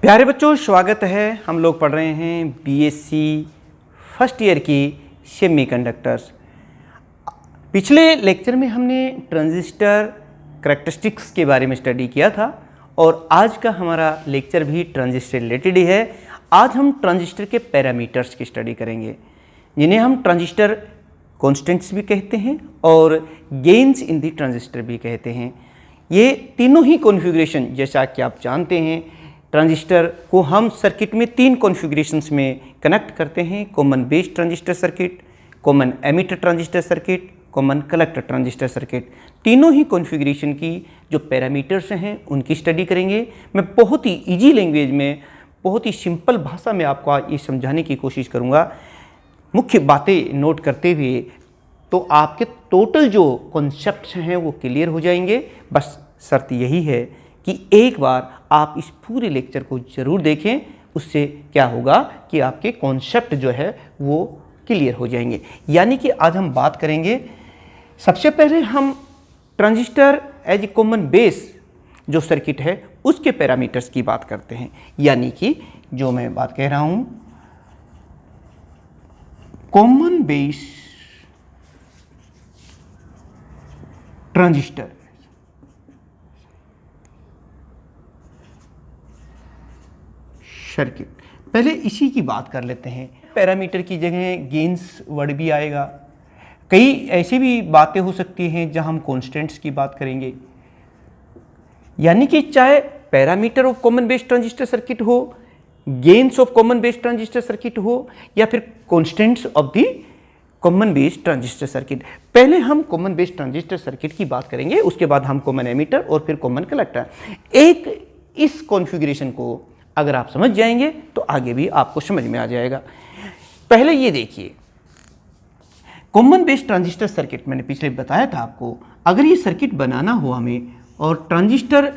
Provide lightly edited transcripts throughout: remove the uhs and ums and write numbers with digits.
प्यारे बच्चों, स्वागत है। हम लोग पढ़ रहे हैं बीएससी फर्स्ट ईयर की सेमीकंडक्टर्स। पिछले लेक्चर में हमने ट्रांजिस्टर करैक्टरिस्टिक्स के बारे में स्टडी किया था और आज का हमारा लेक्चर भी ट्रांजिस्टर रिलेटेड ही है। आज हम ट्रांजिस्टर के पैरामीटर्स की स्टडी करेंगे, जिन्हें हम ट्रांजिस्टर कॉन्स्टेंट्स भी कहते हैं और गेन्स इन दी ट्रांजिस्टर भी कहते हैं। ये तीनों ही कॉन्फ़िगरेशन, जैसा कि आप जानते हैं, ट्रांजिस्टर को हम सर्किट में तीन कॉन्फ़िगरेशंस में कनेक्ट करते हैं: common base transistor circuit, common emitter transistor circuit, common collector transistor circuit. तीनों ही कॉन्फ़िगरेशन की जो पैरामीटर्स हैं उनकी स्टडी करेंगे। मैं बहुत ही इजी लैंग्वेज में, बहुत ही सिंपल भाषा में आपको ये समझाने की कोशिश करूँगा, मुख्य बातें नोट करते हुए, तो आपके टोटल जो कॉन्सेप्ट्स हैं वो क्लियर हो जाएंगे। बस शर्त यही है कि एक बार आप इस पूरे लेक्चर को ज़रूर देखें, उससे क्या होगा कि आपके कॉन्सेप्ट जो है वो क्लियर हो जाएंगे। यानी कि आज हम बात करेंगे, सबसे पहले हम transistor as a common base जो सर्किट है उसके पैरामीटर्स की बात करते हैं। यानी कि जो मैं बात कह रहा हूँ, कॉमन बेस ट्रांजिस्टर सर्किट, पहले इसी की बात कर लेते हैं। पैरामीटर की जगह गेन्स वर्ड भी आएगा। कई ऐसी भी बातें हो सकती हैं जहां हम कॉन्स्टेंट्स की बात करेंगे। यानी कि चाहे parameter of common base transistor circuit हो, gains of common base transistor circuit हो, या फिर constants of the common base transistor circuit. पहले हम कॉमन बेस ट्रांजिस्टर सर्किट की बात करेंगे, उसके बाद हम कॉमन एमिटर और फिर कॉमन कलेक्टर। एक इस कॉन्फ़िगरेशन को अगर आप समझ जाएंगे तो आगे भी आपको समझ में आ जाएगा। पहले ये देखिए, कॉमन बेस ट्रांजिस्टर सर्किट, मैंने पिछले बताया था आपको, अगर ये सर्किट बनाना हो हमें और ट्रांजिस्टर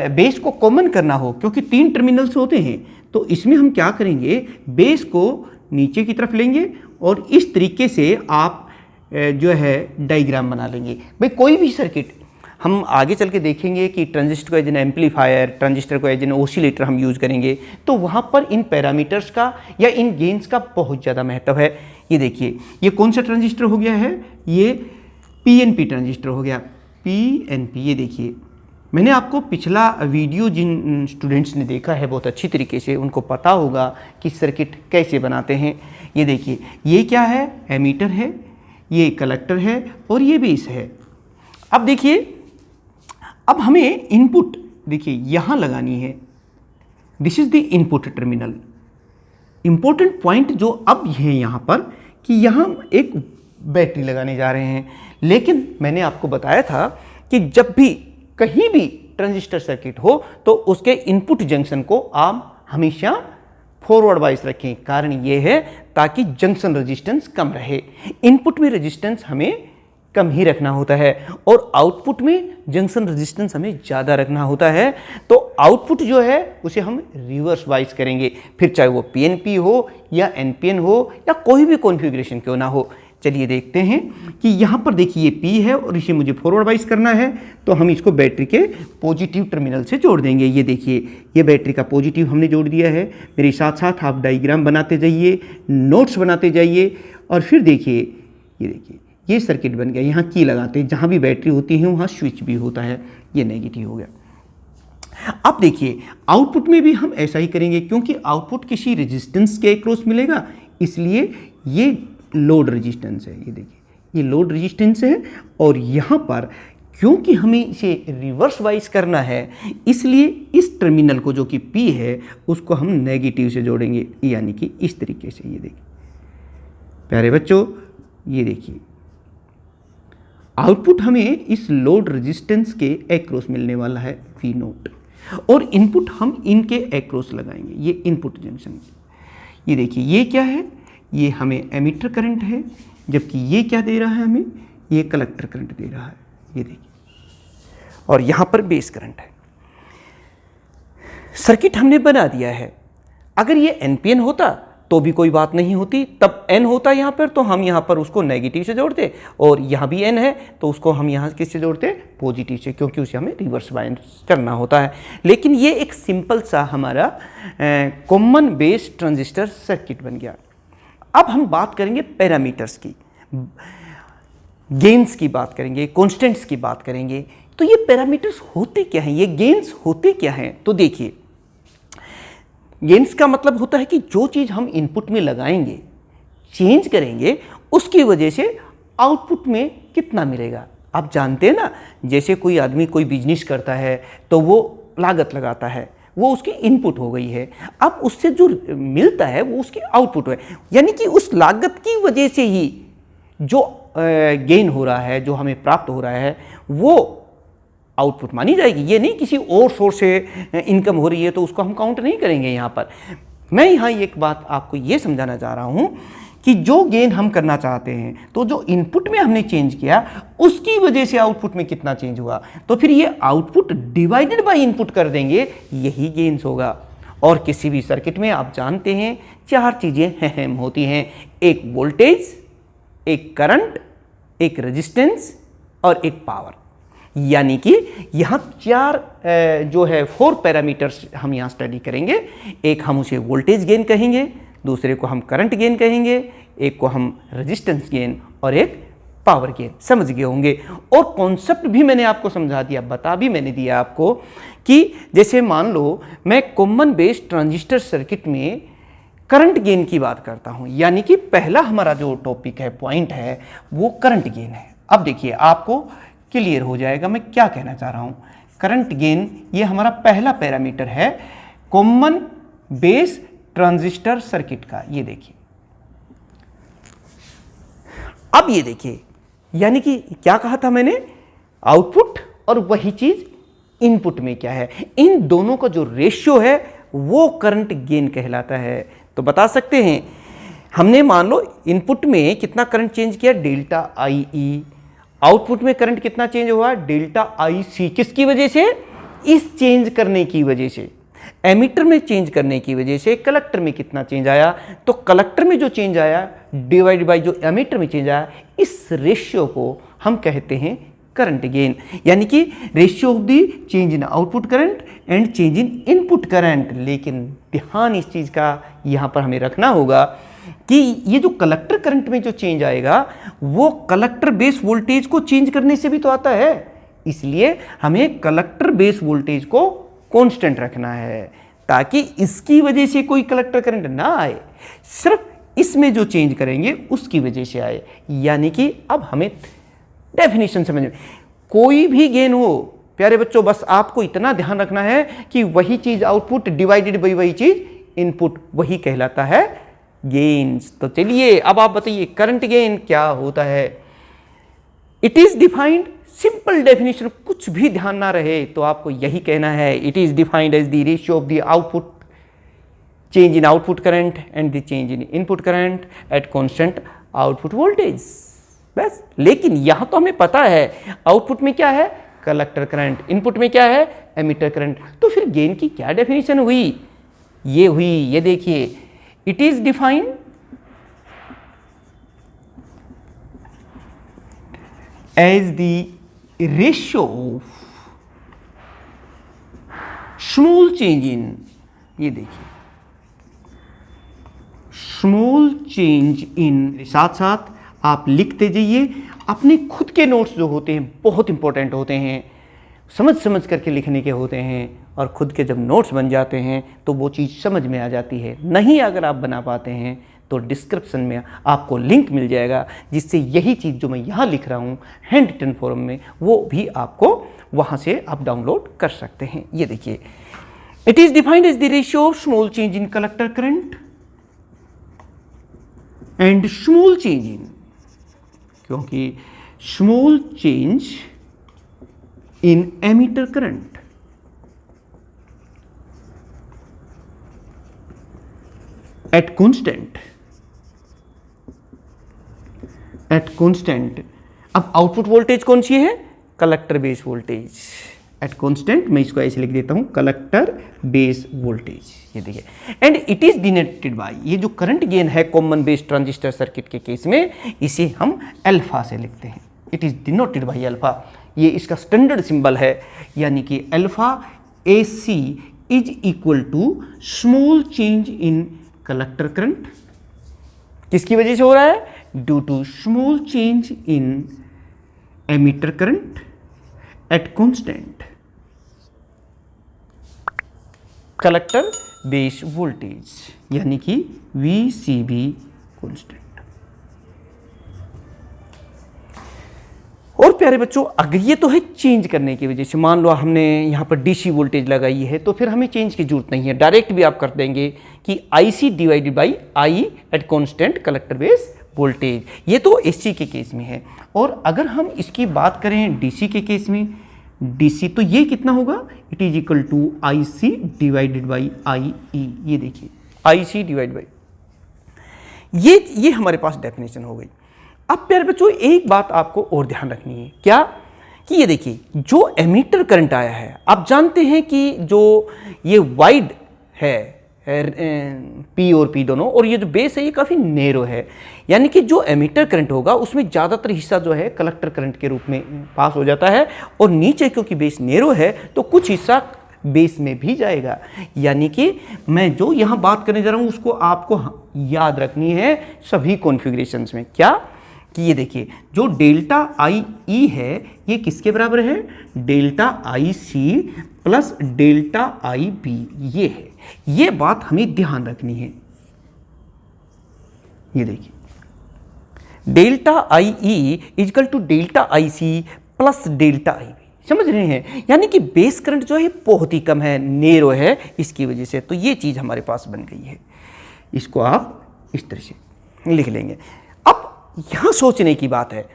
बेस को कॉमन करना हो, क्योंकि तीन टर्मिनल्स होते हैं, तो इसमें हम क्या करेंगे, बेस को नीचे की तरफ लेंगे और इस तरीके से आप जो है डायग्राम बना लेंगे। भाई कोई भी सर्किट हम आगे चल के देखेंगे कि ट्रांजिस्टर को एज एन एम्पलीफायर, ट्रांजिस्टर को एज एन ओसिलेटर हम यूज़ करेंगे, तो वहाँ पर इन पैरामीटर्स का या इन गेन्स का बहुत ज़्यादा महत्व है। ये देखिए, ये कौन सा ट्रांजिस्टर हो गया है, ये पीएनपी ट्रांजिस्टर हो गया, पीएनपी। ये देखिए, मैंने आपको पिछला वीडियो जिन स्टूडेंट्स ने देखा है बहुत अच्छी तरीके से, उनको पता होगा कि सर्किट कैसे बनाते हैं। ये देखिए, ये क्या है, एमीटर है, ये कलेक्टर है और ये बेस है। अब देखिए, अब हमें इनपुट देखिए यहाँ लगानी है। This is the input terminal. Important point जो अब है यहाँ पर कि यहाँ एक बैटरी लगाने जा रहे हैं, लेकिन मैंने आपको बताया था कि जब भी कहीं भी ट्रांजिस्टर सर्किट हो तो उसके इनपुट जंक्शन को आप हमेशा फॉरवर्ड वाइज रखें। कारण ये है ताकि जंक्शन रेजिस्टेंस कम रहे। इनपुट में रेजिस्टेंस हमें कम ही रखना होता है और आउटपुट में जंक्शन रेजिस्टेंस हमें ज़्यादा रखना होता है। तो आउटपुट जो है उसे हम रिवर्स वाइज करेंगे, फिर चाहे वो पीएनपी हो या एनपीएन हो या कोई भी कॉन्फ़िगरेशन क्यों ना हो। चलिए देखते हैं कि यहाँ पर देखिए ये पी है और इसे मुझे फॉरवर्ड वाइज करना है, तो हम इसको बैटरी के पॉजिटिव टर्मिनल से जोड़ देंगे। ये देखिए, ये बैटरी का पॉजिटिव हमने जोड़ दिया है। मेरे साथ साथ आप डायग्राम बनाते जाइए, नोट्स बनाते जाइए और फिर देखिए, ये देखिए ये सर्किट बन गया। यहाँ की लगाते हैं, जहाँ भी बैटरी होती है वहाँ स्विच भी होता है। ये नेगेटिव हो गया। अब देखिए, आउटपुट में भी हम ऐसा ही करेंगे, क्योंकि आउटपुट किसी रेजिस्टेंस के अक्रॉस मिलेगा, इसलिए ये लोड रेजिस्टेंस है। ये देखिए, ये लोड रेजिस्टेंस है और यहाँ पर क्योंकि हमें इसे रिवर्स वाइज करना है, इसलिए इस टर्मिनल को जो कि P है उसको हम नेगेटिव से जोड़ेंगे, यानी कि इस तरीके से। ये देखिए प्यारे बच्चों, ये देखिए आउटपुट हमें इस लोड रेजिस्टेंस के एक्रॉस मिलने वाला है V नोट, और इनपुट हम इनके एक्रॉस लगाएंगे, ये इनपुट जंक्शन। ये देखिए, ये क्या है, ये हमें एमिटर करंट है, जबकि ये क्या दे रहा है हमें, ये कलेक्टर करंट दे रहा है। ये देखिए, और यहाँ पर बेस करंट है। सर्किट हमने बना दिया है। अगर ये एनपीएन होता तो भी कोई बात नहीं होती, तब n होता यहाँ पर तो हम यहाँ पर उसको नेगेटिव से जोड़ते, और यहाँ भी n है तो उसको हम यहाँ किससे जोड़ते, पॉजिटिव से, क्योंकि उसे हमें रिवर्स बायस करना होता है। लेकिन ये एक सिंपल सा हमारा कॉमन बेस ट्रांजिस्टर सर्किट बन गया। अब हम बात करेंगे पैरामीटर्स की, गेन्स की बात करेंगे, कॉन्स्टेंट्स की बात करेंगे। तो ये पैरामीटर्स होते क्या हैं, ये गेन्स होते क्या हैं? तो देखिए, गेन्स का मतलब होता है कि जो चीज़ हम इनपुट में लगाएंगे, चेंज करेंगे, उसकी वजह से आउटपुट में कितना मिलेगा। आप जानते हैं ना, जैसे कोई आदमी कोई बिजनेस करता है तो वो लागत लगाता है, वो उसकी इनपुट हो गई है। अब उससे जो मिलता है वो उसकी आउटपुट है, यानी कि उस लागत की वजह से ही जो गेन हो रहा है, जो हमें प्राप्त हो रहा है, वो आउटपुट मानी जाएगी। ये नहीं किसी और सोर्स से इनकम हो रही है तो उसको हम काउंट नहीं करेंगे। यहाँ पर मैं यहाँ एक बात आपको ये समझाना चाह रहा हूँ कि जो गेन हम करना चाहते हैं, तो जो इनपुट में हमने चेंज किया उसकी वजह से आउटपुट में कितना चेंज हुआ, तो फिर ये आउटपुट डिवाइडेड बाय इनपुट कर देंगे, यही गेन्स होगा। और किसी भी सर्किट में आप जानते हैं 4 चीज़ें अहम होती हैं, एक वोल्टेज, एक करंट, एक रेजिस्टेंस और एक पावर। यानी कि यहाँ 4 जो है 4 पैरामीटर्स हम यहाँ स्टडी करेंगे। एक हम उसे वोल्टेज गेन कहेंगे, दूसरे को हम करंट गेन कहेंगे, एक को हम रेजिस्टेंस गेन और एक पावर गेन। समझ गए होंगे। और कॉन्सेप्ट भी मैंने आपको समझा दिया, बता भी मैंने दिया आपको कि जैसे मान लो मैं कॉमन बेस ट्रांजिस्टर सर्किट में करंट गेन की बात करता हूँ, यानी कि पहला हमारा जो टॉपिक है, पॉइंट है, वो करंट गेन है। अब देखिए आपको क्लियर हो जाएगा मैं क्या कहना चाह रहा हूँ। करंट गेन ये हमारा पहला पैरामीटर है कॉमन बेस ट्रांजिस्टर सर्किट का। ये देखिए, अब ये देखिए, यानी कि क्या कहा था मैंने, आउटपुट और वही चीज इनपुट में क्या है, इन दोनों का जो रेशियो है वो करंट गेन कहलाता है। तो बता सकते हैं, हमने मान लो इनपुट में कितना करंट चेंज किया, डेल्टा आई ई, आउटपुट में करंट कितना चेंज हुआ, डेल्टा आई सी। किसकी वजह से, इस चेंज करने की वजह से, एमीटर में चेंज करने की वजह से कलेक्टर में कितना चेंज आया, तो कलेक्टर में जो चेंज आया डिवाइड बाय जो एमीटर में चेंज आया, इस रेशियो को हम कहते हैं करंट गेन। यानी कि ratio of the change in output current and change in input current. लेकिन ध्यान इस चीज का यहाँ पर हमें रखना होगा कि ये जो कलेक्टर करंट में जो चेंज आएगा वो कलेक्टर बेस वोल्टेज को चेंज करने से भी तो आता है, इसलिए हमें कलेक्टर बेस वोल्टेज को कांस्टेंट रखना है ताकि इसकी वजह से कोई कलेक्टर करंट ना आए, सिर्फ इसमें जो चेंज करेंगे उसकी वजह से आए। यानी कि अब हमें डेफिनेशन समझ में, कोई भी गेन हो प्यारे बच्चों, बस आपको इतना ध्यान रखना है कि वही चीज आउटपुट डिवाइडेड बाई वही चीज इनपुट, वही कहलाता है गेन्स। तो चलिए अब आप बताइए करंट गेन क्या होता है। It is defined, simple definition, कुछ भी ध्यान ना रहे तो आपको यही कहना है, it is defined as the ratio of the output change in output current and the change in input current at constant output voltage. बस, लेकिन यहां तो हमें पता है आउटपुट में क्या है, कलेक्टर करंट, इनपुट में क्या है, एमीटर करंट। तो फिर गेन की क्या डेफिनेशन हुई, ये हुई, ये देखिए, it is defined as the ratio of small change in, ये देखिए स्मॉल चेंज इन, साथ साथ आप लिखते जाइए। अपने खुद के नोट्स जो होते हैं बहुत इंपॉर्टेंट होते हैं, समझ समझ करके लिखने के होते हैं, और खुद के जब नोट्स बन जाते हैं तो वो चीज़ समझ में आ जाती है। नहीं अगर आप बना पाते हैं तो डिस्क्रिप्शन में आपको लिंक मिल जाएगा जिससे यही चीज़ जो मैं यहाँ लिख रहा हूँ हैंड रिटन फॉर्म में, वो भी आपको वहाँ से आप डाउनलोड कर सकते हैं। ये देखिए, it is defined as the ratio of small change in collector current and small change in, क्योंकि small change in emitter current at constant. अब आउटपुट वोल्टेज कौन सी है, collector base voltage at constant, मैं इसको ऐसे लिख देता हूं, कलेक्टर बेस वोल्टेज, ये देखिए, and it is denoted by, ये जो करंट गेन है कॉमन बेस ट्रांजिस्टर सर्किट के केस में, इसे हम अल्फा से लिखते हैं, it is denoted by alpha, ये इसका स्टैंडर्ड सिंबल है, यानी कि alpha AC is equal to small change in collector current, किसकी वजह से हो रहा है, due to small change in emitter current at constant collector base voltage, यानी कि VCB कांस्टेंट। और प्यारे बच्चों, अगर ये तो है चेंज करने की वजह से, मान लो हमने यहाँ पर DC वोल्टेज लगाई है तो फिर हमें चेंज की जरूरत नहीं है, डायरेक्ट भी आप कर देंगे कि IC divided by I eight constant collector base voltage, ये तो AC के केस में है। और अगर हम इसकी बात करें DC के केस में, DC तो ये कितना होगा, it is equal to IC divided by IE, ये देखिए IC डिवाइड बाई, ये हमारे पास डेफिनेशन हो गई। अब प्यारे बच्चों, एक बात आपको और ध्यान रखनी है, क्या कि ये देखिए जो एमीटर करंट आया है, आप जानते हैं कि जो ये वाइड है P और P दोनों, और ये जो बेस है ये काफ़ी नैरो है, यानी कि जो एमीटर करंट होगा उसमें ज़्यादातर हिस्सा जो है कलेक्टर करंट के रूप में पास हो जाता है, और नीचे क्योंकि बेस नैरो है तो कुछ हिस्सा बेस में भी जाएगा, यानी कि मैं जो यहाँ बात करने जा रहा हूँ उसको आपको याद रखनी है सभी कॉन्फ़िगरेशंस में। क्या कि ये देखिए जो डेल्टा IE है ये किसके बराबर है, delta IC plus delta IB, ये है, ये बात हमें ध्यान रखनी है। ये देखिए delta IE equal to delta IC plus delta IB, समझ रहे हैं, यानी कि बेस करंट जो है बहुत ही कम है, नैरो है, इसकी वजह से तो ये चीज़ हमारे पास बन गई है। इसको आप इस तरह से लिख लेंगे। अब यहाँ सोचने की बात है,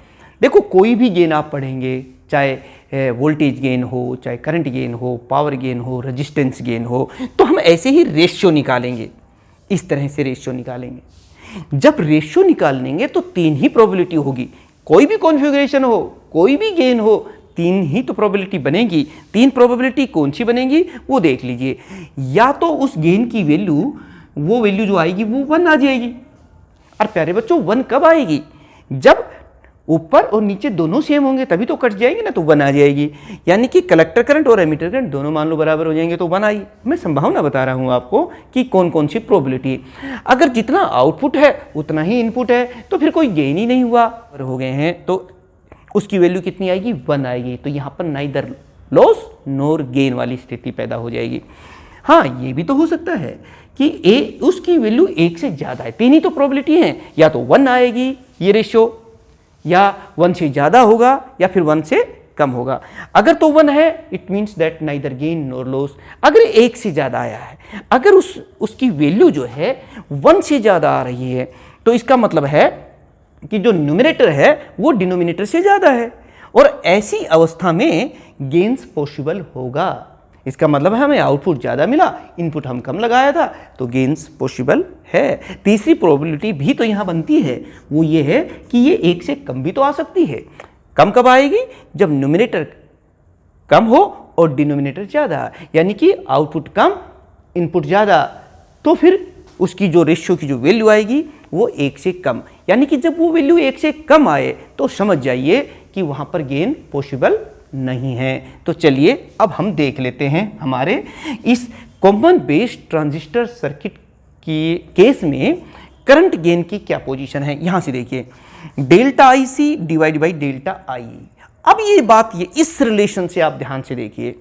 देखो कोई भी गेन आप पढ़ेंगे, चाहे वोल्टेज गेन हो, चाहे करंट गेन हो, पावर गेन हो, रेजिस्टेंस गेन हो, तो हम ऐसे ही रेशियो निकालेंगे, इस तरह से रेशियो निकालेंगे। जब रेशियो निकालेंगे तो 3 ही प्रोबेबिलिटी होगी, कोई भी कॉन्फ़िगरेशन हो, कोई भी गेन हो, 3 ही तो प्रोबेबिलिटी बनेगी। 3 प्रोबेबिलिटी कौन सी बनेगी वो देख लीजिए, या तो उस गेन की वैल्यू, वो वैल्यू जो आएगी वो 1 आ जाएगी। और प्यारे बच्चों 1 कब आएगी, जब ऊपर और नीचे दोनों सेम होंगे तभी तो कट जाएंगे ना, तो 1 आ जाएगी, यानी कि कलेक्टर करंट और एमीटर करंट दोनों मान लो बराबर हो जाएंगे तो 1 आई। मैं संभावना बता रहा हूं आपको कि कौन कौन सी प्रोबेबिलिटी, अगर जितना आउटपुट है उतना ही इनपुट है तो फिर कोई गेन ही नहीं हुआ, और हो गए हैं तो उसकी वैल्यू कितनी आएगी, 1 आएगी, तो यहाँ पर नाइदर लॉस नोर गेन वाली स्थिति पैदा हो जाएगी। हाँ, ये भी तो हो सकता है कि उसकी वैल्यू 1 से ज़्यादा है, 3 ही तो प्रोबेबिलिटी है, या तो 1 आएगी ये रेशियो, या 1 से ज़्यादा होगा, या फिर 1 से कम होगा। अगर तो 1 है it means that neither gain NOR loss. अगर 1 से ज़्यादा आया है, अगर उसकी वैल्यू जो है 1 से ज़्यादा आ रही है, तो इसका मतलब है कि जो न्यूमरेटर है वो डिनोमिनेटर से ज़्यादा है, और ऐसी अवस्था में गेन्स पॉसिबल होगा। इसका मतलब है हमें आउटपुट ज़्यादा मिला, इनपुट हम कम लगाया था, तो गेन्स पॉसिबल है। तीसरी प्रोबेबिलिटी भी तो यहाँ बनती है, वो ये है कि ये 1 से कम भी तो आ सकती है। कम कब आएगी, जब न्यूमरेटर कम हो और डिनोमिनेटर ज़्यादा, यानी कि आउटपुट कम इनपुट ज़्यादा, तो फिर उसकी जो रेशियो की जो वैल्यू आएगी वो 1 से कम, यानी कि जब वो वैल्यू 1 से कम आए तो समझ जाइए कि वहाँ पर गेन पॉसिबल नहीं है। तो चलिए अब हम देख लेते हैं हमारे इस कॉमन बेस ट्रांजिस्टर सर्किट की केस में करंट गेन की क्या पोजीशन है। यहाँ से देखिए delta IC divide by delta IE। अब ये बात, ये इस रिलेशन से आप ध्यान से देखिए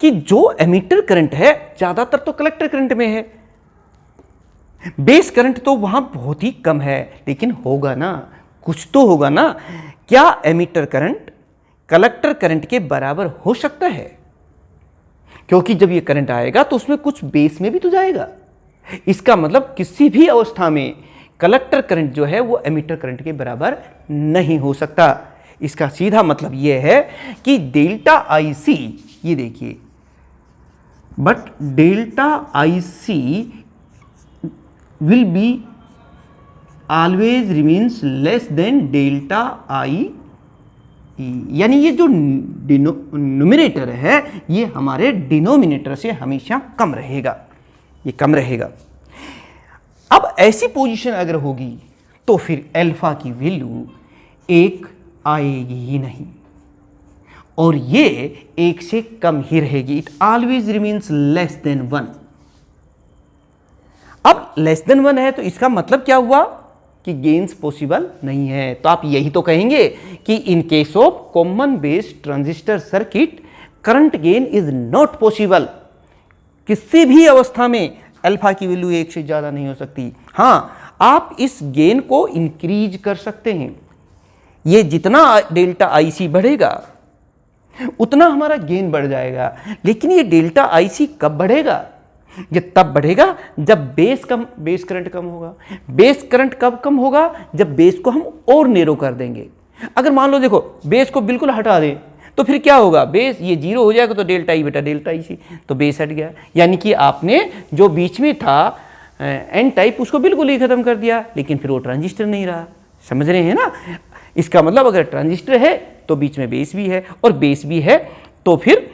कि जो एमीटर करंट है ज़्यादातर तो कलेक्टर करंट में है, बेस करंट तो वहाँ बहुत ही कम है, लेकिन होगा ना, कुछ तो होगा ना। क्या एमीटर करंट कलेक्टर करंट के बराबर हो सकता है? क्योंकि जब ये करंट आएगा तो उसमें कुछ बेस में भी तो जाएगा। इसका मतलब किसी भी अवस्था में कलेक्टर करंट जो है वो एमीटर करंट के बराबर नहीं हो सकता। इसका सीधा मतलब ये है कि डेल्टा IC, ये देखिए, but delta IC will be always remains less than delta I यानी ये जो न्यूमरेटर है ये हमारे डिनोमिनेटर से हमेशा कम रहेगा, ये कम रहेगा। अब ऐसी पोजीशन अगर होगी तो फिर अल्फा की वैल्यू 1 आएगी ही नहीं और ये 1 से कम ही रहेगी। It always remains less than 1। अब लेस देन 1 है तो इसका मतलब क्या हुआ कि गेन्स पॉसिबल नहीं है। तो आप यही तो कहेंगे कि इन case of common base transistor circuit current gain is not possible. किसी भी अवस्था में अल्फा की वैल्यू 1 से ज़्यादा नहीं हो सकती। हाँ, आप इस गेन को इंक्रीज कर सकते हैं। ये जितना डेल्टा आईसी बढ़ेगा उतना हमारा गेन बढ़ जाएगा, लेकिन ये डेल्टा आईसी कब बढ़ेगा? ये तब बढ़ेगा जब बेस करंट कम होगा। बेस करंट कब कम होगा? जब बेस को हम और नेरो कर देंगे। अगर मान लो देखो बेस को बिल्कुल हटा दें तो फिर क्या होगा? बेस ये 0 हो जाएगा तो डेल्टा ई बेटा डेल्टा ई सी, तो बेस हट गया। यानी कि आपने जो बीच में था एन टाइप उसको बिल्कुल ही खत्म कर दिया, लेकिन फिर वो ट्रांजिस्टर नहीं रहा। समझ रहे हैं ना? इसका मतलब अगर ट्रांजिस्टर है तो बीच में बेस भी है, और बेस भी है तो फिर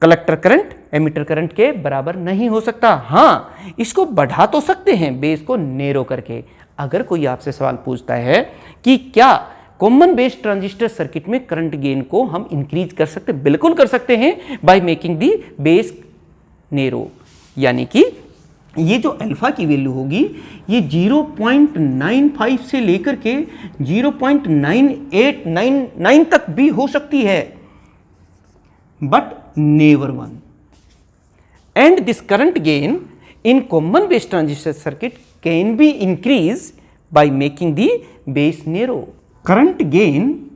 कलेक्टर करंट एमिटर करंट के बराबर नहीं हो सकता। हाँ, इसको बढ़ा तो सकते हैं बेस को नेरो करके। अगर कोई आपसे सवाल पूछता है कि क्या कॉमन बेस ट्रांजिस्टर सर्किट में करंट गेन को हम इंक्रीज कर सकते, बिल्कुल कर सकते हैं by making the base narrow. यानी कि ये जो अल्फा की वैल्यू होगी ये 0.95 से लेकर के 0.9899 तक भी हो सकती है, but never 1। And this current gain in common base transistor circuit can be increased by making the base narrow. Current gain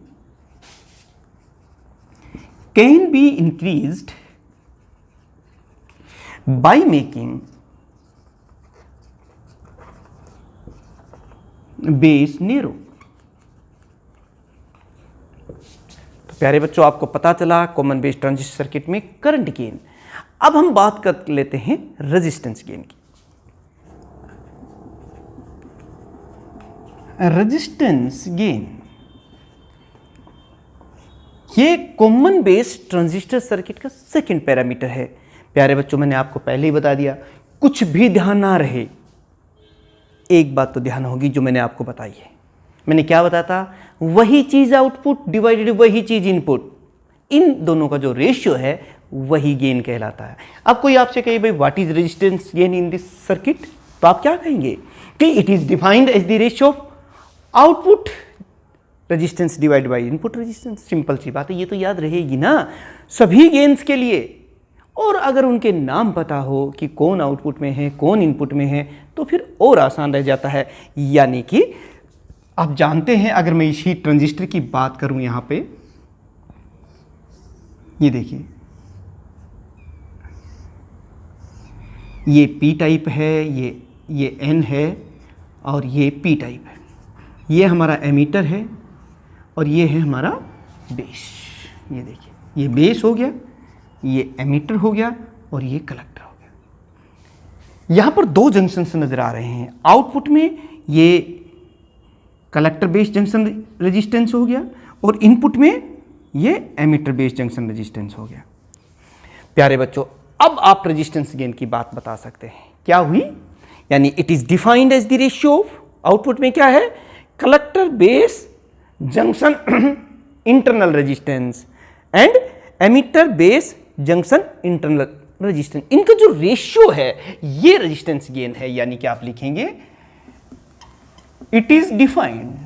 can be increased by making base narrow. तो प्यारे बच्चों, आपको पता चला कॉमन बेस ट्रांजिस्टर सर्किट में current gain. अब हम बात कर लेते हैं रेजिस्टेंस गेन की। रेजिस्टेंस गेन ये कॉमन बेस ट्रांजिस्टर सर्किट का सेकंड पैरामीटर है। प्यारे बच्चों, मैंने आपको पहले ही बता दिया, कुछ भी ध्यान ना रहे एक बात तो ध्यान होगी जो मैंने आपको बताई है। मैंने क्या बताया था? वही चीज आउटपुट डिवाइडेड वही चीज इनपुट, इन दोनों का जो रेशियो है वही गेन कहलाता है। अब कोई आपसे कहे भाई what is resistance gain in this circuit, तो आप क्या कहेंगे कि it is defined as the ratio of output resistance divide by input resistance. Simple सी बात है, ये तो याद रहेगी ना सभी गेन्स के लिए। और अगर उनके नाम पता हो कि कौन आउटपुट में है कौन इनपुट में है तो फिर और आसान रह जाता है। यानी कि आप जानते हैं, अगर मैं इसी ट्रांजिस्टर की बात करूं यहाँ पे, ये देखिए ये पी टाइप है, ये एन है और ये पी टाइप है। ये हमारा एमीटर है और ये है हमारा बेस। ये देखिए ये बेस हो गया, ये एमीटर हो गया और ये कलेक्टर हो गया। यहाँ पर दो जंक्शंस नज़र आ रहे हैं। आउटपुट में ये कलेक्टर बेस जंक्शन रेजिस्टेंस हो गया और इनपुट में ये एमीटर बेस जंक्शन रेजिस्टेंस हो गया। प्यारे बच्चों, अब आप रेजिस्टेंस गेन की बात बता सकते हैं। क्या हुई? यानी it is defined as the ratio of, output में क्या है? Collector base junction internal resistance and emitter base junction internal resistance. इनका जो रेशियो है ये रेजिस्टेंस गेन है। यानी कि आप लिखेंगे it is defined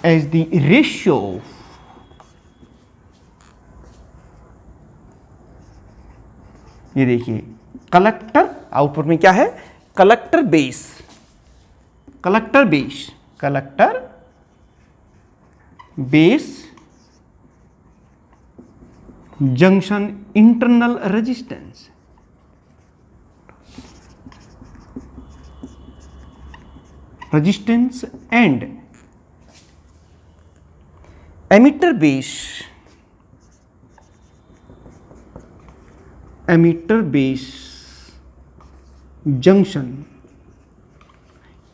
as the ratio, ये देखिए कलेक्टर, आउटपुट में क्या है? Collector base, collector base, collector base junction internal resistance, resistance and emitter base, emitter base junction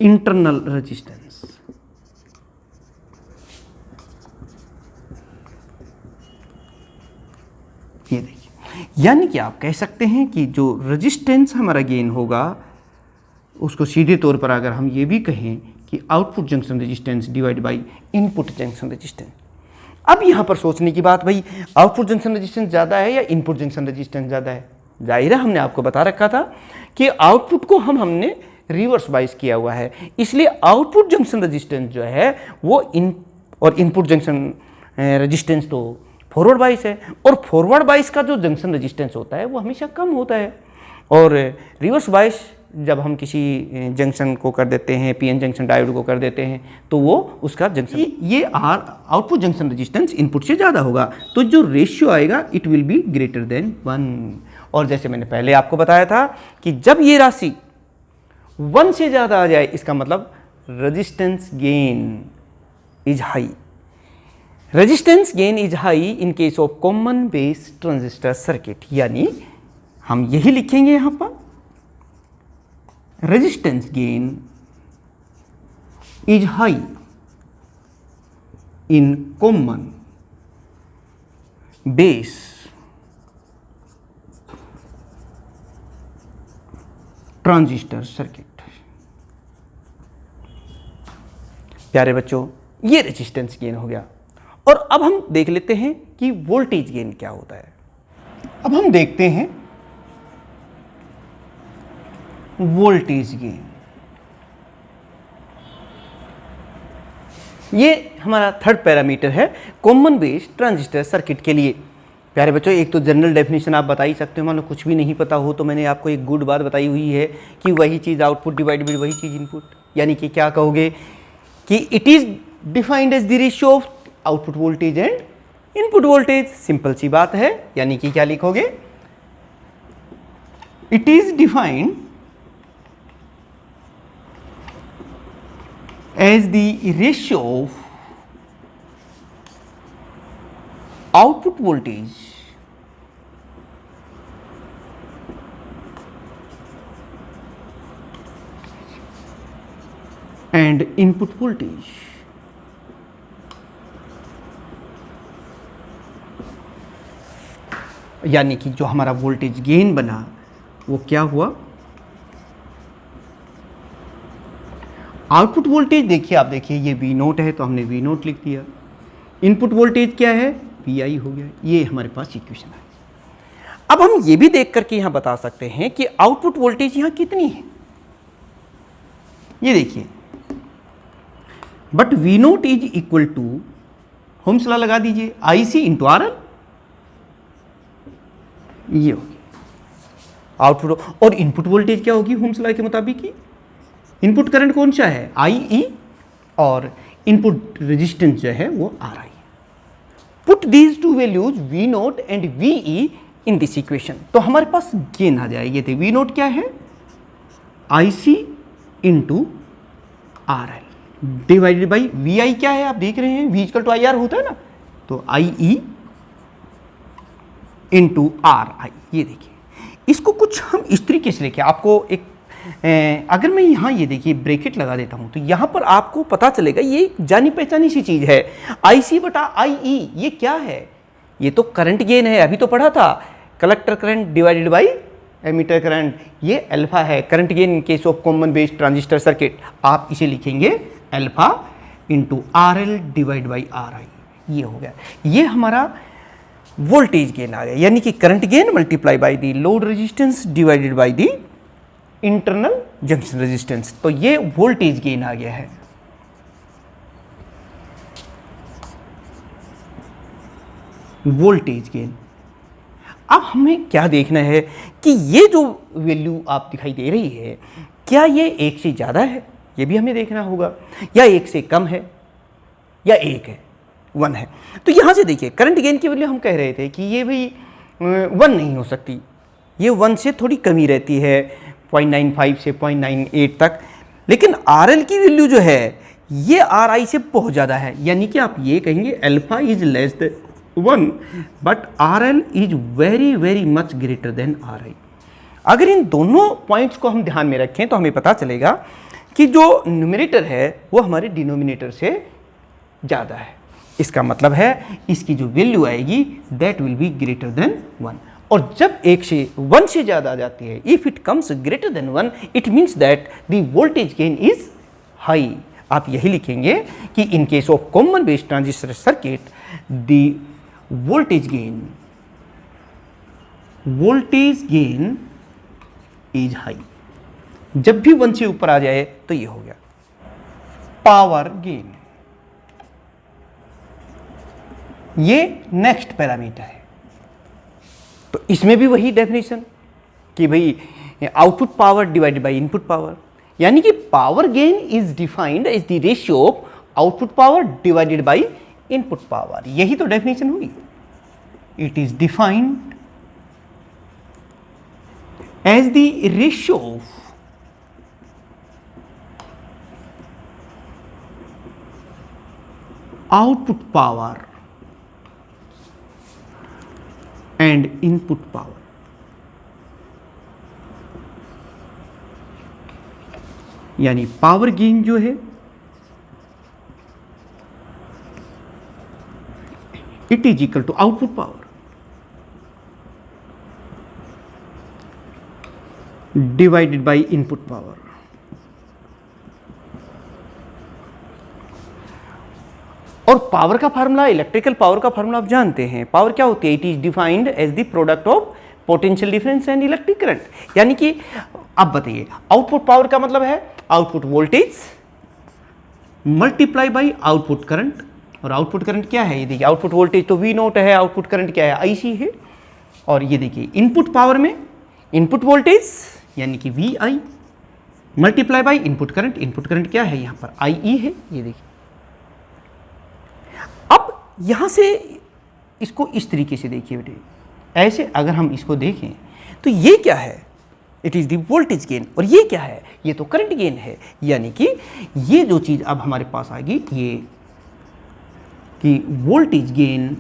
internal resistance. यानी कि आप कह सकते हैं कि जो रेजिस्टेंस हमारा गेन होगा उसको सीधे तौर पर अगर हम ये भी कहें कि output junction resistance divide by input junction resistance. अब यहाँ पर सोचने की बात, भाई आउटपुट जंक्शन रेजिस्टेंस ज़्यादा है या इनपुट जंक्शन रेजिस्टेंस ज़्यादा है? जाहिर है, हमने आपको बता रखा था कि आउटपुट को हमने रिवर्स बाइस किया हुआ है, इसलिए आउटपुट जंक्शन रेजिस्टेंस जो है वो इनपुट जंक्शन रेजिस्टेंस तो फॉरवर्ड बाइस है, और फॉरवर्ड बाइस का जो जंक्शन रेजिस्टेंस होता है वो हमेशा कम होता है, और रिवर्स बाइस जब हम किसी जंक्शन को कर देते हैं, पीएन जंक्शन डायोड को कर देते हैं, तो वो उसका जंक्शन ये आउटपुट जंक्शन रेजिस्टेंस इनपुट से ज़्यादा होगा, तो जो रेशियो आएगा it will be greater than 1। और जैसे मैंने पहले आपको बताया था कि जब ये राशि 1 से ज़्यादा आ जाए इसका मतलब resistance gain is high. Resistance gain is high in case of common base transistor circuit, यानी हम यही लिखेंगे यहां पर, resistance gain is high in common base transistor circuit. प्यारे बच्चों, ये रेजिस्टेंस गेन हो गया, और अब हम देख लेते हैं कि वोल्टेज गेन क्या होता है। अब हम देखते हैं वोल्टेज गेन। ये हमारा थर्ड पैरामीटर है कॉमन बेस ट्रांजिस्टर सर्किट के लिए। प्यारे बच्चों, एक तो जनरल डेफिनेशन आप बता ही सकते हो, मान लो कुछ भी नहीं पता हो तो मैंने आपको एक गुड बात बताई हुई है कि वही चीज़ आउटपुट डिवाइड बाय वही चीज़ इनपुट, यानी कि क्या कहोगे कि it is defined as the ratio of output voltage and input voltage. Simple सी बात है, यानी कि क्या लिखोगे, it is defined as the ratio of output voltage and input voltage. यानी कि जो हमारा वोल्टेज गेन बना वो क्या हुआ, आउटपुट वोल्टेज देखिए, आप देखिए ये V0 है तो हमने V0 लिख दिया, इनपुट वोल्टेज क्या है VI हो गया, ये हमारे पास इक्वेशन है। अब हम ये भी देख करके यहां बता सकते हैं कि आउटपुट वोल्टेज यहां कितनी है, ये देखिए, but V0 is equal to, Ohm's law लगा दीजिए, IC इंटू RL, ये होगी आउटपुट। और इनपुट वोल्टेज क्या होगी ओम्स लॉ के मुताबिक, इनपुट करंट कौन सा है IE, और इनपुट रेजिस्टेंस जो है वो RI। Put these two values V0 and VE in this equation, तो हमारे पास गेन आ जाएगी। ये थे V0 क्या है IC into RL divided by VI क्या है, आप देख रहे हैं V इक्वल टू IR होता है ना, तो IE इंटू RI। ये देखिए, इसको कुछ हम इस तरीके से लेके आपको एक अगर मैं यहाँ ये देखिए ब्रैकेट लगा देता हूँ तो यहाँ पर आपको पता चलेगा ये जानी पहचानी सी चीज़ है, IC बटा IE। ये क्या है, ये तो करंट गेन है, अभी तो पढ़ा था, collector current divided by emitter current, ये अल्फा है, current gain in case of common base transistor circuit. आप इसे लिखेंगे alpha into RL divide by RI, ये हो गया, ये हमारा वोल्टेज गेन आ गया, यानी कि current gain multiply by the load resistance divided by the internal junction resistance, तो ये वोल्टेज गेन आ गया है। Voltage gain. अब हमें क्या देखना है कि ये जो वैल्यू आप दिखाई दे रही है क्या ये 1 से ज़्यादा है, ये भी हमें देखना होगा, या 1 से कम है, या 1 है 1 है। तो यहाँ से देखिए करंट गेन की वैल्यू हम कह रहे थे कि ये भी 1 नहीं हो सकती, ये 1 से थोड़ी कमी रहती है, 0.95 से 0.98 तक, लेकिन RL की वैल्यू जो है ये RI से बहुत ज़्यादा है, यानी कि आप ये कहेंगे alpha is less than 1 but RL is very very much greater then RI। अगर इन दोनों पॉइंट्स को हम ध्यान में रखें तो हमें पता चलेगा कि जो न्यूमरेटर है वो हमारे डिनोमिनेटर से ज़्यादा है, इसका मतलब है इसकी जो वैल्यू आएगी that will be greater than 1। और जब 1 से 1 से ज़्यादा आ जाती है, if it comes greater than 1, it means that the voltage gain is high. आप यही लिखेंगे कि इन case of common base transistor circuit the voltage gain is high. जब भी 1 से ऊपर आ जाए तो ये हो गया। पावर गेन, ये नेक्स्ट पैरामीटर है। तो इसमें भी वही डेफिनेशन कि भाई output power divided by input power, यानी कि power gain is defined as the ratio of output power divided by input power. यही तो डेफिनेशन हुई। It is defined as the ratio of output power and input power. यानी power gain जो है it is equal to output power divided by input power. और power का formula, electrical power का formula आप जानते हैं। पावर क्या होती है? It is defined as the product of potential difference and electric current. यानी कि अब बताइए, आउटपुट पावर का मतलब है output voltage multiply by output current. और आउटपुट करंट क्या है? ये देखिए, आउटपुट वोल्टेज तो V नोट है, आउटपुट करंट क्या है? IC है। और ये देखिए, इनपुट पावर में इनपुट वोल्टेज यानी कि VI multiply by input current. Input current क्या है? यहाँ पर IE है। ये देखिए, अब यहां से इसको इस तरीके से देखिए बेटे, ऐसे अगर हम इसको देखें तो ये क्या है? It is the voltage gain. और ये क्या है? ये तो करंट गेन है। यानी कि ये जो चीज अब हमारे पास आएगी, ये कि voltage gain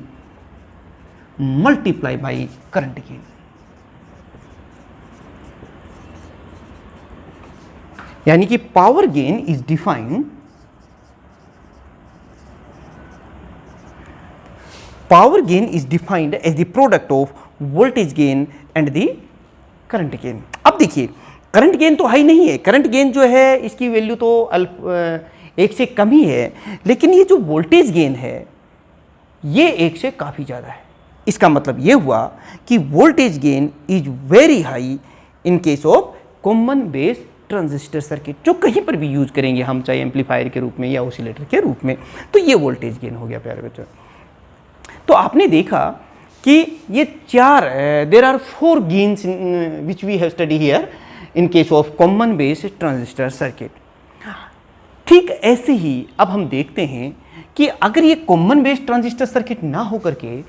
multiply by current gain. यानी कि power gain is defined, power gain is defined as the product of voltage gain and the current gain. अब देखिए, करंट गेन तो हाई नहीं है। करंट गेन जो है इसकी वैल्यू तो 1 से कम ही है, लेकिन ये जो वोल्टेज गेन है ये 1 से काफ़ी ज़्यादा है। इसका मतलब ये हुआ कि voltage gain is very high in case of common base transistor circuit, जो कहीं पर भी यूज करेंगे हम, चाहे एम्पलीफायर के रूप में या ऑसिलेटर के रूप में। तो ये वोल्टेज गेन हो गया प्यारे बच्चों। तो आपने देखा कि ये there are 4 gains which we have study here in case of common base transistor circuit. ठीक ऐसे ही अब हम देखते हैं कि अगर ये कॉमन बेस ट्रांजिस्टर सर्किट ना हो करके